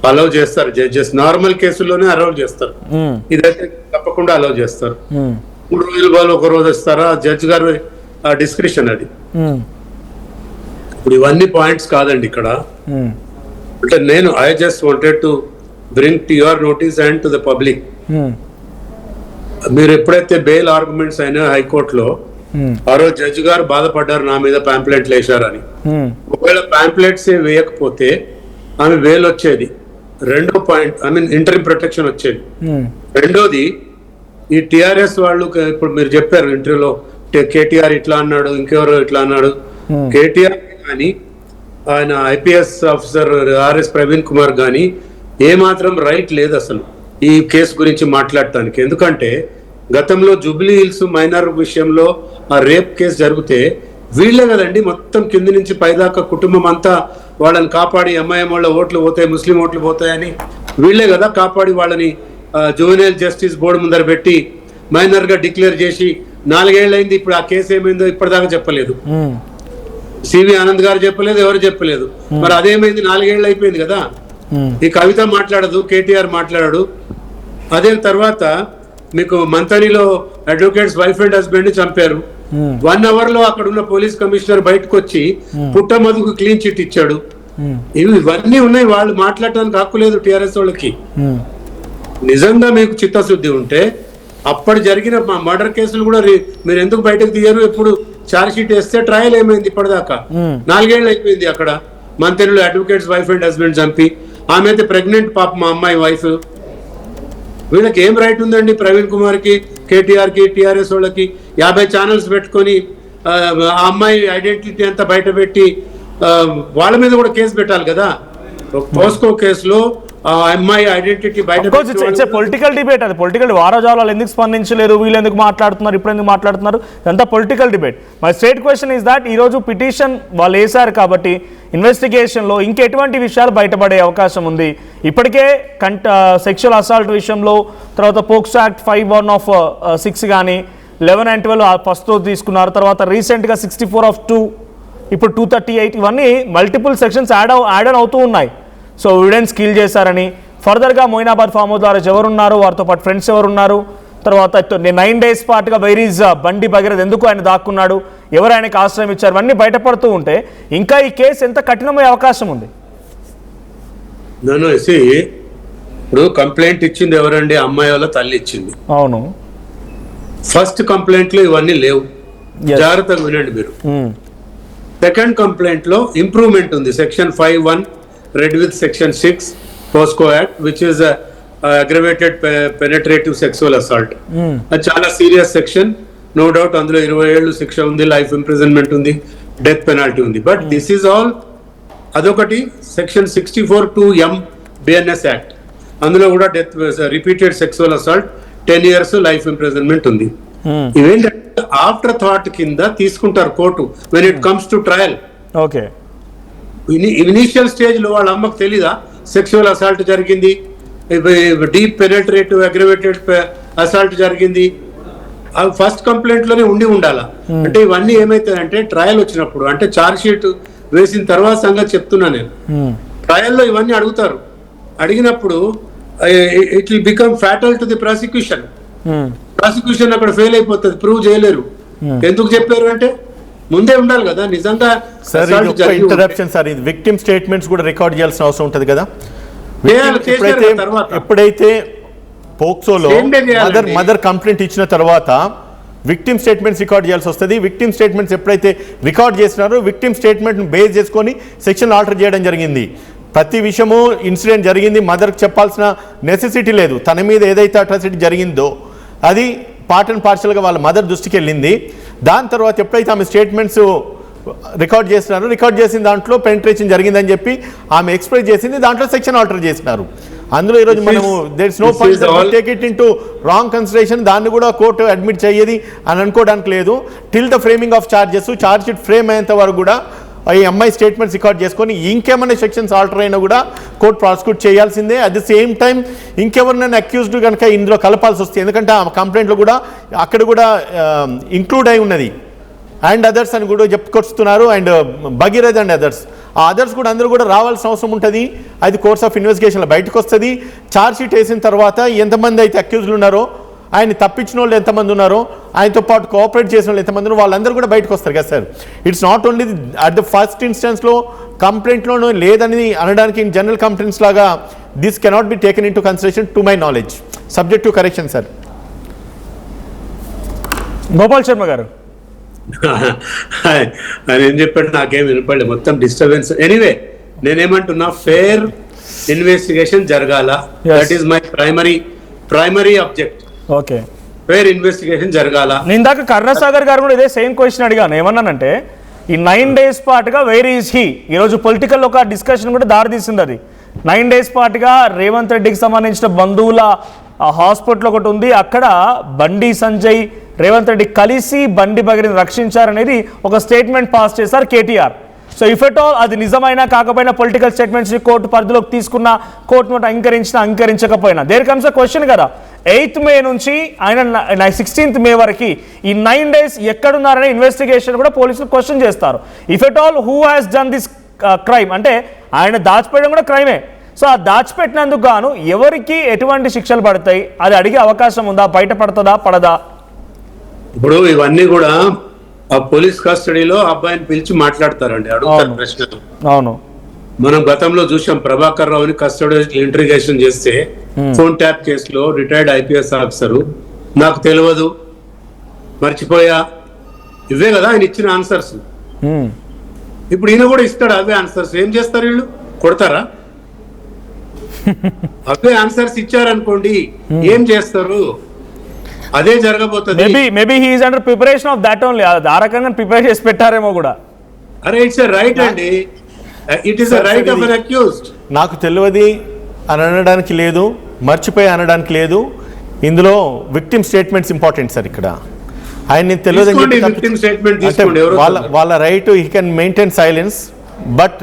Speaker 6: అలౌ చేస్తారు జడ్జెస్. నార్మల్ కేసుల్లోనే అలౌ చేస్తారు, ఇదైతే తప్పకుండా అలౌ చేస్తారు. 3 రోజుల వాళ్ళు ఒక రోజు ఇస్తారా, జడ్జ్ గారు డిస్క్రిప్షన్ అది. ఇప్పుడు ఇవన్నీ పాయింట్స్ కాదండి ఇక్కడ. అంటే నేను I just wanted to bring to your notice and to the public. మీరు ఎప్పుడైతే బెయిల్ ఆర్గ్యుమెంట్స్ అయినా హైకోర్టులో, ఆ రోజు జడ్జి గారు బాధపడ్డారు నా మీద ప్యాంప్లెట్లు వేశారని. ఒకవేళ ప్యాంప్లెట్స్ వేయకపోతే ఆమె బెయిల్ వచ్చేది. రెండో point, I mean interview protection వచ్చేది. రెండోది, ఈ టిఆర్ఎస్ వాళ్ళు ఇప్పుడు మీరు చెప్పారు ఇంటర్వ్యూలో కేటీఆర్ ఇట్లా అన్నాడు, ఇంకెవరు ఇట్లా అన్నాడు. కేటీఆర్ కానీ ఆయన IPS officer RS Praveen Kumar కానీ ఏమాత్రం రైట్ లేదు అసలు ఈ కేసు గురించి మాట్లాడటానికి. ఎందుకంటే గతంలో జూబ్లీ హిల్స్ మైనర్ విషయంలో ఆ రేప్ కేసు జరిగితే వీళ్ళే కదండి మొత్తం కింది నుంచి పైదాకా కుటుంబం అంతా వాళ్ళని కాపాడి, ఎంఐఎం వాళ్ళ ఓట్లు పోతాయి, ముస్లిం ఓట్లు పోతాయని వీళ్ళే కదా కాపాడి వాళ్ళని జువెనైల్ జస్టిస్ బోర్డు ముందర పెట్టి మైనర్ గా డిక్లేర్ చేసి 4 ఏళ్ళు అయింది. ఇప్పుడు ఆ కేసు ఏమైందో ఇప్పటిదాకా చెప్పలేదు. సివి ఆనంద్ గారు చెప్పలేదు, ఎవరు చెప్పలేదు. మరి అదేమైంది? 4 ఏళ్ళు అయిపోయింది కదా. ఈ కవిత మాట్లాడదు, కేటీఆర్ మాట్లాడాడు. అదే తర్వాత మీకు మంతనిలో అడ్వకేట్స్ వైఫ్ అండ్ హస్బెండ్ చంపారు. 1 hour లో అక్కడ ఉన్న పోలీస్ కమిషనర్ బయటకు వచ్చి పుట్టమధుకు క్లీన్ చిట్ ఇచ్చాడు. ఇవన్నీ ఉన్నాయి. వాళ్ళు మాట్లాడటానికి హక్కు లేదు టిఆర్ఎస్ వాళ్ళకి. నిజంగా మీకు చిత్తశుద్ధి ఉంటే అప్పుడు జరిగిన మర్డర్ కేసులు కూడా మీరు ఎందుకు బయటకు తీయరు? ఎప్పుడు ఛార్జ్ షీట్ వేస్తే ట్రయల్ ఏమైంది? ఇప్పటిదాకా 4 ఏళ్ళు అయిపోయింది. అక్కడ మంతెనలో అడ్వకేట్స్ వైఫ్ అండ్ హస్బెండ్ చంపి, ఆమె అయితే ప్రెగ్నెంట్ పాప, మా అమ్మాయి వైఫ్. వీళ్ళకి ఏం రైట్ ఉందండి? ప్రవీణ్ కుమార్ కి, కేటీఆర్ కి, టిఆర్ఎస్ వాళ్ళకి 50 ఛానల్స్ పెట్టుకొని ఆ అమ్మాయి ఐడెంటిటీ అంతా బయట పెట్టి వాళ్ళ మీద కూడా కేసు పెట్టాలి కదా. పోస్కో కేసులో అమ్మాయి ఐడెంటిటీ బయట
Speaker 1: ఇట్స్ ఏ పొలిటికల్ డిబేట్. అది పొలిటికల్ వారాజాలు ఎందుకు స్పందించలేరు, వీళ్ళు ఎందుకు మాట్లాడుతున్నారు, ఇప్పుడు ఎందుకు మాట్లాడుతున్నారు, ఇదంతా political debate. My straight question is that ఈరోజు పిటిషన్ వాళ్ళు వేశారు కాబట్టి ఇన్వెస్టిగేషన్లో ఇంకెటువంటి విషయాలు బయటపడే అవకాశం ఉంది. ఇప్పటికే సెక్షువల్ అసాల్ట్ విషయంలో, తర్వాత పోక్సో యాక్ట్ 5(1)(6) కానీ 11 and 12 ఫస్ట్ తీసుకున్నారు, తర్వాత రీసెంట్గా 64(2), ఇప్పుడు 238, ఇవన్నీ మల్టిపుల్ సెక్షన్స్ యాడ్ ఆన్ అవుతూ ఉన్నాయి. సో ఎవిడెన్స్ కిల్ చేశారని, ఫర్దర్గా మొయినాబాద్ ఫామ్ హౌస్ ద్వారా ఎవరున్నారు, వారితో పాటు ఫ్రెండ్స్ ఎవరున్నారు, తర్వాత 9 days పాటుగా వైరీజ్ బండి భగీరథ్ ఎందుకు ఆయన దాక్కున్నాడు, ఎవరు ఆయనకు ఆశ్రయం ఇచ్చారు, ఇవన్నీ బయటపడుతూ ఉంటే ఇంకా ఈ కేసు ఎంత కఠినమయ్యే అవకాశం ఉంది.
Speaker 6: నన్ను ఇప్పుడు కంప్లైంట్ ఇచ్చింది ఎవరండి? అమ్మాయి వాళ్ళ తల్లి ఇచ్చింది.
Speaker 1: అవును,
Speaker 6: ఫస్ట్ కంప్లైంట్ లో ఇవన్నీ లేవు, జాగ్రత్తగా వినండి మీరు. సెకండ్ కంప్లైంట్ లో ఇంప్రూవ్మెంట్ ఉంది. Section 5(1) red with section 6 POCSO act which is aggravated penetrative sexual assault. అది చాలా సీరియస్ సెక్షన్, నో డౌట్. అందులో 20 ఏళ్ళు శిక్ష ఉంది, లైఫ్ ఇంప్రిజన్మెంట్ ఉంది, డెత్ పెనాల్టీ ఉంది. But this is all. అదొకటి సెక్షన్ 64(2)(m) బిఎన్ఎస్ యాక్ట్, అందులో కూడా death repeated sexual assault 10 years life imprisonment ఉంది. ఇవేంటంటే ఆఫ్టర్ థాట్ కింద తీసుకుంటారు court when it comes to trial.
Speaker 1: Okay,
Speaker 6: initial stage లో వాళ్ళ అమ్మకు తెలీదా సెక్సువల్ అసాల్ట్ జరిగింది, డీప్ పెనట్రేటివ్ అగ్రవేటెడ్ అసాల్ట్ జరిగింది? అవి ఫస్ట్ కంప్లైంట్ లోనే ఉండాలా? అంటే ఇవన్నీ ఏమైతాయంటే ట్రయల్ వచ్చినప్పుడు, అంటే ఛార్జ్ షీట్ వేసిన తర్వాత సంగతి చెప్తున్నా నేను. ట్రయల్లో ఇవన్నీ అడుగుతారు. అడిగినప్పుడు it will become fatal to the prosecution. Prosecution అక్కడ ఫెయిల్ అయిపోతుంది, ప్రూవ్ చేయలేరు. ఎందుకు చెప్పారు అంటే ముందే ఉండాలి కదా నిజంగా.
Speaker 5: ఇంటరప్షన్ సార్, ఇది విక్టిమ్ స్టేట్మెంట్స్ కూడా రికార్డ్ చేయాల్సిన అవసరం ఉంటుంది కదా. ఎప్పుడైతే పోక్సోలో మదర్ కంప్లైంట్ ఇచ్చిన తర్వాత విక్టిమ్ స్టేట్మెంట్స్ రికార్డ్ చేయాల్సి వస్తుంది. విక్టిమ్ స్టేట్మెంట్స్ ఎప్పుడైతే రికార్డ్ చేసినారో విక్టిమ్ స్టేట్మెంట్ బేస్ చేసుకొని సెక్షన్ ఆల్టర్ చేయడం జరిగింది. ప్రతి విషయము ఇన్సిడెంట్ జరిగింది మదర్కి చెప్పాల్సిన నెసెసిటీ లేదు. తన మీద ఏదైతే అట్రాసిటీ జరిగిందో అది పార్ట్ అండ్ పార్షల్గా వాళ్ళ మదర్ దృష్టికి వెళ్ళింది. దాని తర్వాత ఎప్పుడైతే ఆమె స్టేట్మెంట్స్ రికార్డ్ చేసినారో, రికార్డ్ చేసిన దాంట్లో పెనిట్రేషన్ జరిగిందని చెప్పి ఆమె ఎక్స్ప్రెస్ చేసింది, దాంట్లో సెక్షన్ ఆల్టర్ చేసినారు. అందులో ఈరోజు మనము there is no point take it into wrong consideration, దాన్ని కూడా కోర్టు అడ్మిట్ చేయది అని అనుకోవడానికి లేదు. Till the framing of charges, charge sheet frame అయ్యేంత వరకు కూడా ఈ అమ్మాయి స్టేట్మెంట్స్ రికార్డ్ చేసుకొని ఇంకేమైనా సెక్షన్స్ ఆల్టర్ అయినా కూడా కోర్టు ప్రాసిక్యూట్ చేయాల్సిందే. అట్ ది సేమ్ టైం ఇంకెవరినైనా అక్యూజ్డ్ కనుక ఇందులో కలపాల్సి వస్తుంది, ఎందుకంటే ఆ కంప్లైంట్లో కూడా అక్కడ కూడా ఇంక్లూడ్ అయి ఉన్నది అండ్ అదర్స్ అని కూడా చెప్పుకొస్తున్నారు. అండ్ భగీరథ్ అండ్ అదర్స్, ఆ అదర్స్ కూడా అందరూ కూడా రావాల్సిన అవసరం ఉంటుంది. అది కోర్స్ ఆఫ్ ఇన్వెస్టిగేషన్లో బయటకు వస్తుంది. ఛార్జ్ షీట్ వేసిన తర్వాత ఎంతమంది అయితే అక్యూజ్లు ఉన్నారో, ఆయన తప్పించిన వాళ్ళు ఎంతమంది ఉన్నారో, ఆయనతో పాటు కోఆపరేట్ చేసిన వాళ్ళు ఎంతమంది ఉన్నారో వాళ్ళందరూ కూడా బయటకు వస్తారు కదా sir. It's not only at the first ఇన్స్టెన్స్లో కంప్లైంట్లోనూ లేదని అనడానికి జనరల్ కంప్లైంట్స్ లాగా this cannot be taken into consideration to my knowledge, subject to correction sir.
Speaker 1: Gopal Sharma గారు
Speaker 6: ఆయన ఏం చెప్పాడు నాకేం వినపడలేదు, మొత్తం డిస్టర్బెన్స్. ఎనీవే నేనేమంటున్నా, ఫెయిర్ ఇన్వెస్టిగేషన్ జరగాల. That is my primary object.
Speaker 1: Okay,
Speaker 6: fair investigation జరగాల.
Speaker 1: నేను ఇందాక కరుణాసాగర్ గారు కూడా ఇదే సేమ్ క్వశ్చన్ అడిగాను. ఏమన్నానంటే ఈ 9 days పాటుగా వేర్ ఈజ్ హీ, ఈరోజు పొలిటికల్ ఒక డిస్కషన్ కూడా దారితీసింది. అది 9 days పాటుగా రేవంత్ రెడ్డికి సంబంధించిన బంధువుల హాస్పిటల్ ఒకటి ఉంది, అక్కడ బండి సంజయ్ రేవంత్ రెడ్డి కలిసి బండి భగీరథని రక్షించారనేది ఒక స్టేట్మెంట్ పాస్ చేశారు KTR. So if at all అది నిజమైనా కాకపోయినా పొలిటికల్ స్టేట్మెంట్స్ కోర్టు పరిధిలోకి తీసుకున్న, కోర్టు నోట్ అంగీకరించకపోయినా దేర్ కమ్స్ అ క్వశ్చన్ కదా, 8th May నుంచి ఆయన 16th May వరకు ఈ 9 days ఎక్కడున్నారనే ఇన్వెస్టిగేషన్ కూడా పోలీసులు క్వశ్చన్ చేస్తారు. If at all who has done this crime, అంటే ఆయన దాచిపెట్టడం కూడా క్రైమే. సో ఆ దాచిపెట్టినందుకు గాను ఎవరికి ఎటువంటి శిక్షలు పడతాయి, అది అడిగే అవకాశం ఉందా, బయటపడుతుందా పడదా?
Speaker 6: ఇప్పుడు ఇవన్నీ కూడా ఆ పోలీస్ కస్టడీలో అబ్బాయిని పిలిచి మాట్లాడతారండి, అడుగుతారు ప్రశ్నలు.
Speaker 1: అవును,
Speaker 6: మనం గతంలో చూసాం ప్రభాకర్ రావుని కస్టడీ ఇంట్రిగేషన్ చేస్తే ఫోన్ ట్యాప్ కేసులో రిటైర్డ్ IPS ఆఫీసరు నాకు తెలియదు, మర్చిపోయా, ఇవే కదా ఆయన ఇచ్చిన ఆన్సర్స్. ఇప్పుడు ఈయన కూడా ఇస్తాడు అవే ఆన్సర్స్. ఏం చేస్తారు వీళ్ళు, కొడతారా? అవే ఆన్సర్స్ ఇచ్చారనుకోండి ఏం చేస్తారు? అదే జరగబోతుంది.
Speaker 1: Maybe he is under preparation of that only, ఆ రకంగా ప్రిపేర్ చేసి పెట్టారేమో కూడా.
Speaker 6: అరే ఇట్స్ ఎ రైట్ అండి, it is a right of an accused.
Speaker 5: నాకు తెలియదు అని అనడానికి లేదు, మర్చిపోయి అనడానికి లేదు. ఇందులో విక్టిమ్ స్టేట్మెంట్స్ ఇంపార్టెంట్ సార్. ఇక్కడ ఆయన తెలియదు వాళ్ళ right, he can maintain silence. But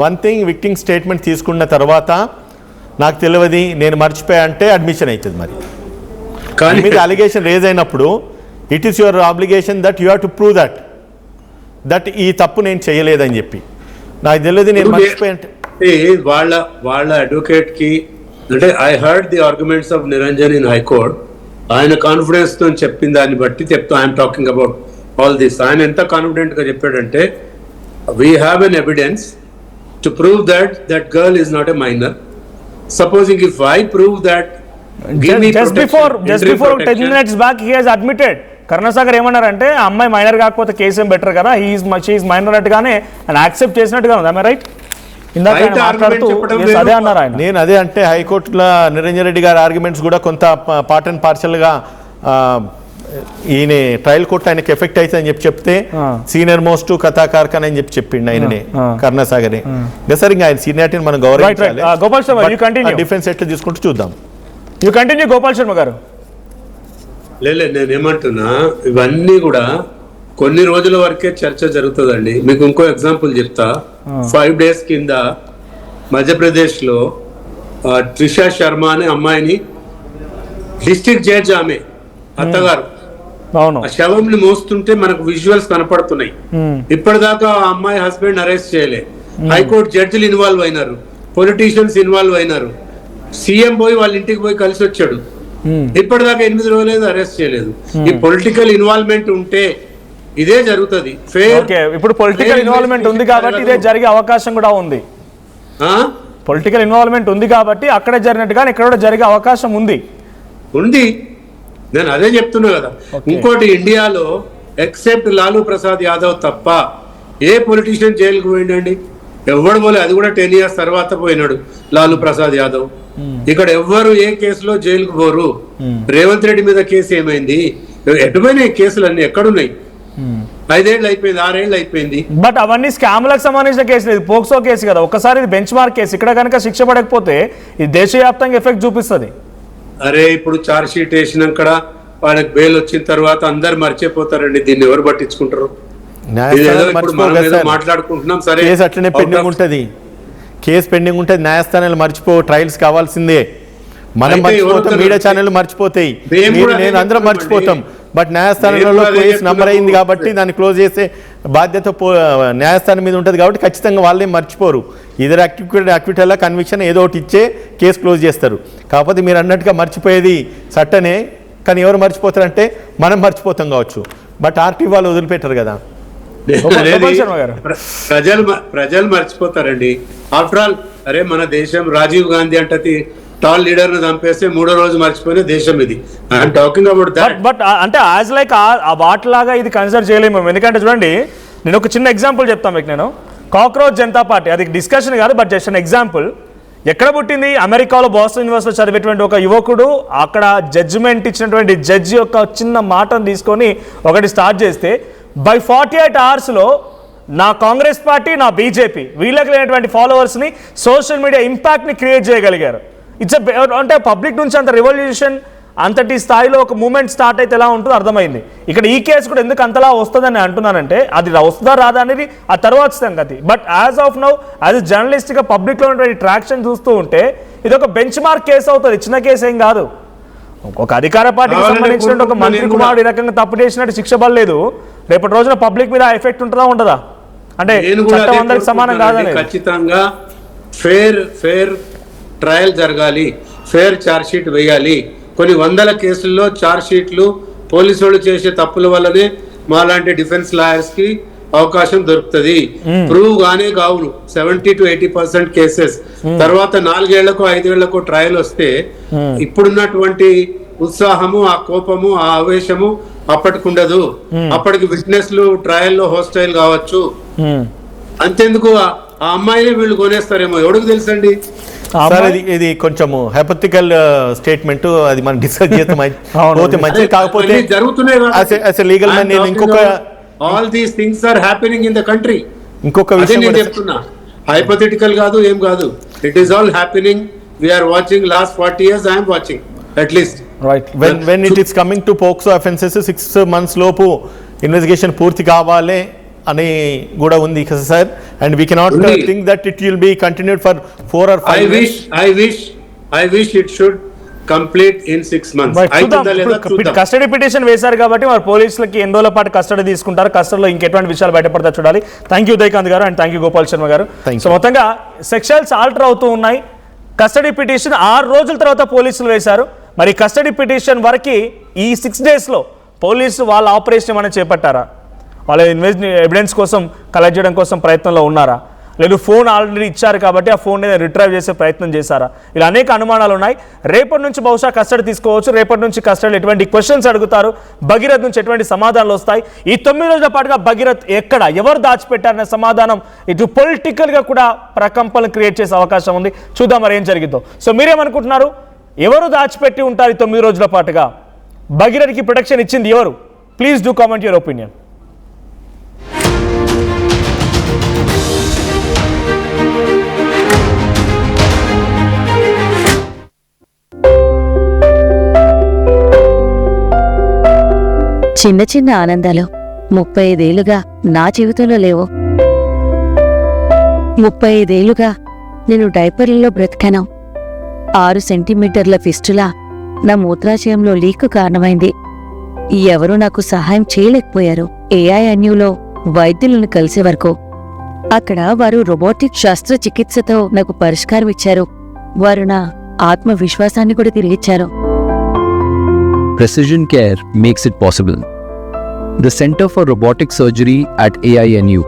Speaker 5: one thing, victim statement తీసుకున్న తర్వాత నాకు తెలియదు నేను మర్చిపోయా అంటే అడ్మిషన్ అవుతుంది. మరి కానీ మీద అలిగేషన్ రేజ్ అయినప్పుడు it is your obligation that you have to prove that ఈ తప్పు నేను చేయలేదని చెప్పి. నాకు తెలియదు నేను మర్చిపోయా అంటే
Speaker 6: వాళ్ళ అడ్వకేట్ కి అంటే I heard the arguments of Niranjan in high court. ఆయన కాన్ఫిడెన్స్ తో చెప్పిన దాన్ని బట్టి చెప్తా I'm talking about all this. ఆయన ఎంత కాన్ఫిడెంట్ గా చెప్పాడంటే we have an evidence to prove that girl is not a minor. Supposing if I prove that
Speaker 1: just before 10 minutes back he has admitted, Karunasagar ఏమన్నారంటే అమ్మాయి మైనర్ కాకపోతే case ఏం better కదా, she is minor అట్టుగానే ఆయన accept చేసినట్టుగా ఉంది. I right? ఇందాక ఆయన మాట్లాడుతూ అదే అన్నారు ఆయన.
Speaker 5: నేను అదే అంటే హైకోర్టులో నిరంజన్ రెడ్డి గారి ఆర్గ్యుమెంట్స్ కూడా కొంత పార్ట్ అండ్ పార్షల్గా ఈయన ట్రయల్ కోర్టు ఆయనకి ఎఫెక్ట్ అవుతుంది అని చెప్తే సీనియర్ మోస్ట్ కథాకారకన్ అని చెప్పిండు ఆయననే, కరుణాసాగరే. సార్ ఇంకా ఆయన సీనియారిటీని మనం గౌరవించాలి.
Speaker 1: గోపాల్ శర్మ
Speaker 5: డిఫెన్స్ ఎట్లా తీసుకుంటూ చూద్దాం.
Speaker 1: యూ కంటిన్యూ గోపాల్ శర్మ గారు.
Speaker 6: నేనేమంటున్నా, ఇవన్నీ కూడా కొన్ని రోజుల వరకే చర్చ జరుగుతుందండి. మీకు ఇంకో ఎగ్జాంపుల్ చెప్తా. 5 days కింద మధ్యప్రదేశ్ లో త్రిషా శర్మ అనే అమ్మాయిని డిస్ట్రిక్ట్ జడ్జ్, ఆమె అత్తగారు ఆ శవంని మోస్తుంటే మనకు విజువల్స్ కనపడుతున్నాయి. ఇప్పటిదాకా ఆ అమ్మాయి హస్బెండ్ అరెస్ట్ చేయలే. హైకోర్టు జడ్జిలు ఇన్వాల్వ్ అయినారు, పొలిటీషియన్స్ ఇన్వాల్వ్ అయినారు, సీఎం పోయి వాళ్ళ ఇంటికి పోయి కలిసి వచ్చాడు. ఇప్పటిదాకా 8 రోజులు అరెస్ట్ చేయలేదు. ఈ పొలిటికల్ ఇన్వాల్వ్మెంట్ ఉంటే ఇదే జరుగుతుంది.
Speaker 1: ఇప్పుడు పొలిటికల్ ఇన్వాల్వ్మెంట్ ఉంది కాబట్టి ఇదే జరిగే అవకాశం కూడా ఉంది. పొలిటికల్ ఇన్వాల్వ్మెంట్ ఉంది కాబట్టి అక్కడే జరిగినట్టుగా ఇక్కడ కూడా జరిగే అవకాశం ఉంది.
Speaker 6: నేను అదే చెప్తున్నా కదా. ఇంకోటి, ఇండియాలో ఎక్సెప్ట్ లాలూ ప్రసాద్ యాదవ్ తప్ప ఏ పొలిటీషియన్ జైలుకు పోయిండండి? ఎవడు పోలే. అది కూడా 10 years తర్వాత పోయినాడు లాలూ ప్రసాద్ యాదవ్. ఇక్కడ ఎవ్వరు ఏ కేసులో జైలుకు పోరు. రేవంత్ రెడ్డి మీద కేసు ఏమైంది? ఎటుపోయినాయి కేసులు అన్ని? ఎక్కడున్నాయి? 5 ఏళ్ళు అయిపోయింది, 6 ఏళ్ళు అయిపోయింది.
Speaker 1: బట్ అవన్నీ స్కామ్లకు సంబంధించిన కేసు లేదు, పోక్సో కేసు కదా. ఒకసారి ఇది బెంచ్ మార్క్ కేసు. ఇక్కడ కనుక శిక్ష పడకపోతే ఇది దేశవ్యాప్తంగా ఎఫెక్ట్ చూపిస్తుంది.
Speaker 6: అరే ఇప్పుడు చార్జ్ షీట్ వేసినాక వాళ్ళకి బెయిల్ వచ్చిన తర్వాత అందరు మర్చిపోతారండి. దీన్ని ఎవరు పట్టించుకుంటారు? మాట్లాడుకుంటున్నాం సరే,
Speaker 5: కేసు అట్లనే పెండింగ్ ఉంటుంది. కేసు పెండింగ్ ఉంటుంది, న్యాయస్థానాలు మర్చిపో, ట్రయల్స్ కావాల్సిందే. మనం మర్చిపోతాం, మీడియా ఛానల్ మర్చిపోతాయి, నేను అందరం మర్చిపోతాం. బట్ న్యాయస్థానంలో కేసు నంబర్ అయింది కాబట్టి దాన్ని క్లోజ్ చేసే బాధ్యత న్యాయస్థానం మీద ఉంటుంది కాబట్టి ఖచ్చితంగా వాళ్ళే మర్చిపోరు. ఇద్దరు అక్విటల్లా కన్విక్షన్ ఏదో ఒకటి ఇచ్చే కేసు క్లోజ్ చేస్తారు. కాకపోతే మీరు అన్నట్టుగా మర్చిపోయేది చట్టనే, కానీ ఎవరు మర్చిపోతారంటే మనం మర్చిపోతాం కావచ్చు, బట్ ఆర్టీ వాళ్ళు వదిలిపెట్టారు కదా.
Speaker 6: ప్రజలు మర్చిపోతారండి. ఆఫ్టర్ ఆల్, అరే మన దేశం రాజీవ్ గాంధీ అంటే టాల్ లీడర్ ను చంపేస్తే 3వ రోజు మర్చిపోయిన దేశం ఇది. I'm talking about that.
Speaker 1: But అంటే యాజ్ లైక్ ఆ వాటిలాగా ఇది కన్సిడర్ చేయలేము. ఎందుకంటే చూడండి, నేను ఒక చిన్న ఎగ్జాంపుల్ చెప్తాను మీకు. నేను కాక్రోచ్ జనతా పార్టీ, అది డిస్కషన్ కాదు, బట్ జస్ట్ అన్ ఎగ్జాంపుల్. ఎక్కడ పుట్టింది? అమెరికాలో బాస్టన్ యూనివర్సిటీలో చదివేటువంటి ఒక యువకుడు అక్కడ జడ్జిమెంట్ ఇచ్చినటువంటి జడ్జి యొక్క చిన్న మాటను తీసుకొని ఒకటి స్టార్ట్ చేస్తే బై 48 hours నా కాంగ్రెస్ పార్టీ, నా బీజేపీ, వీళ్ళకి లేనటువంటి ఫాలోవర్స్ని, సోషల్ మీడియా ఇంపాక్ట్ని క్రియేట్ చేయగలిగారు. అంటే పబ్లిక్ నుంచి అంత రివల్యూషన్, అంతటి స్థాయిలో ఒక మూమెంట్ స్టార్ట్ అయితే ఎలా ఉంటుందో అర్థమైంది. ఇక్కడ ఈ కేసు కూడా ఎందుకు అంతలా వస్తుందని అంటున్నానంటే, అది వస్తుందా రాదా అనేది ఆ తర్వాత సంగతి. But as of now, as a జర్నలిస్ట్గా పబ్లిక్లో ఉన్నటువంటి ట్రాక్షన్ చూస్తూ ఉంటే ఇది ఒక బెంచ్ మార్క్ కేసు అవుతుంది, చిన్న కేసు ఏం కాదు. ఒక అధికార పార్టీకి సంబంధించిన ఒక మంత్రి కుమారుడు ఈ రకంగా తప్పు చేసినట్టు శిక్ష పడలేదు. రేపటి రోజున పబ్లిక్ మీద ఎఫెక్ట్ ఉంటుందా ఉండదా? అంటే చట్టం అందరికి సమానం కాదని.
Speaker 6: ఖచ్చితంగా ఫేర్ ట్రయల్ జరగాలి, ఫేర్ ఛార్జ్ షీట్ వేయాలి. కొన్ని 100 కేసుల్లో ఛార్జ్ షీట్లు పోలీసు వాళ్ళు చేసే తప్పుల వల్లనే మాలాంటి డిఫెన్స్ లాయర్స్ కి అవకాశం దొరుకుతుంది. ప్రూవ్ గానే కావును 70 to 80% కేసెస్. తర్వాత 4 ఏళ్లకు 5 ఏళ్లకు ట్రయల్ వస్తే ఇప్పుడున్నటువంటి ఉత్సాహము, ఆ కోపము, ఆ ఆవేశము అప్పటికుండదు. అప్పటికి విట్నెస్లు ట్రయల్లో హోస్టైల్ కావచ్చు. అంతేందుకు ఆ అమ్మాయిని వీళ్ళు కొనేస్తారేమో, ఎవరికి తెలుసండి.
Speaker 5: ఇది కొంచెము హైపోథెటికల్ స్టేట్మెంట్, అది మనం డిస్కస్ చేస్తాం మంచిది. కాకపోతే జరుగుతున్నాయి. ఇంకొక
Speaker 6: all these things are happening in the country.
Speaker 5: ఇంకొక విషయం
Speaker 6: నేను చెప్తున్నా, హైపోథెటికల్ కాదు, ఏం కాదు. It is all happening we are watching last 40 years, I am watching at least.
Speaker 1: Right.
Speaker 5: when it is coming to POCSO offenses 6 months లోపు investigation పూర్తి కావాలి అని కూడా ఉంది కదా సార్. అండ్ వీ కెనాట్
Speaker 6: ఉంది.
Speaker 5: Think that it will be continued for 4 or 5 years.
Speaker 6: I wish it should complete in 6 months. అవుతుందా లేదా చూద్దాం.
Speaker 1: కస్టడీ పిటిషన్ వేశారు కాబట్టి మరి పోలీసులకి ఎన్ని రోజుల పాటు కస్టడీ తీసుకుంటారు, కస్టడీలో ఇంకెటువంటి విషయాలు బయటపడతా చూడాలి. థ్యాంక్ యూ ఉదయకాంత్ గారు and thank you Gopal Sharma గారు.
Speaker 5: Thank
Speaker 1: సో మొత్తంగా సెక్షన్స్ ఆల్టర్ అవుతూ ఉన్నాయి. కస్టడీ పిటిషన్ 6 రోజుల తర్వాత పోలీసులు వేశారు. మరి కస్టడీ పిటిషన్ వరకు ఈ 6 daysలో పోలీసు వాళ్ళ ఆపరేషన్ ఏమైనా చేపట్టారా, వాళ్ళ ఎవిడెన్స్ కోసం కలెక్ట్ చేయడం కోసం ప్రయత్నంలో ఉన్నారా, లేదు ఫోన్ ఆల్రెడీ ఇచ్చారు కాబట్టి ఆ ఫోన్ రిట్రైవ్ చేసే ప్రయత్నం చేశారా, ఇలా అనేక అనుమానాలు ఉన్నాయి. రేపటి నుంచి బహుశా కస్టడీ తీసుకోవచ్చు. రేపటి నుంచి కస్టడీలో ఎటువంటి క్వశ్చన్స్ అడుగుతారు, భగీరథ్ నుంచి ఎటువంటి సమాధానాలు వస్తాయి, ఈ 9 రోజుల పాటుగా భగీరథ్ ఎక్కడ ఎవరు దాచిపెట్టారనే సమాధానం ఇటు పొలిటికల్గా కూడా ప్రకంపనలు క్రియేట్ చేసే అవకాశం ఉంది. చూద్దాం మరి ఏం జరిగిద్దో. సో మీరేమనుకుంటున్నారు, ఎవరు దాచిపెట్టి ఉంటారు ఈ 9 రోజుల పాటుగా, భగీరథ్కి ప్రొటెక్షన్ ఇచ్చింది ఎవరు? Please do comment your opinion.
Speaker 7: చిన్న చిన్న ఆనందాలు 35 ఏళ్లుగా నా జీవితంలో లేవు. 35 ఏళ్లుగా నేను డైపర్లలో బ్రతికాను. 6 సెంటీమీటర్ల ఫిస్టులా నా మూత్రాశయంలో లీకు కారణమైంది. ఎవరూ నాకు సహాయం చేయలేకపోయారు. AINUలో వైద్యులను కలిసే వరకు. అక్కడ వారు రోబోటిక్ శస్త్రచికిత్సతో నాకు పరిష్కారం ఇచ్చారు. వారు నా ఆత్మవిశ్వాసాన్ని కూడా తిరిగిచ్చారు.
Speaker 8: Precision care makes it possible. The Center for Robotic Surgery at AINU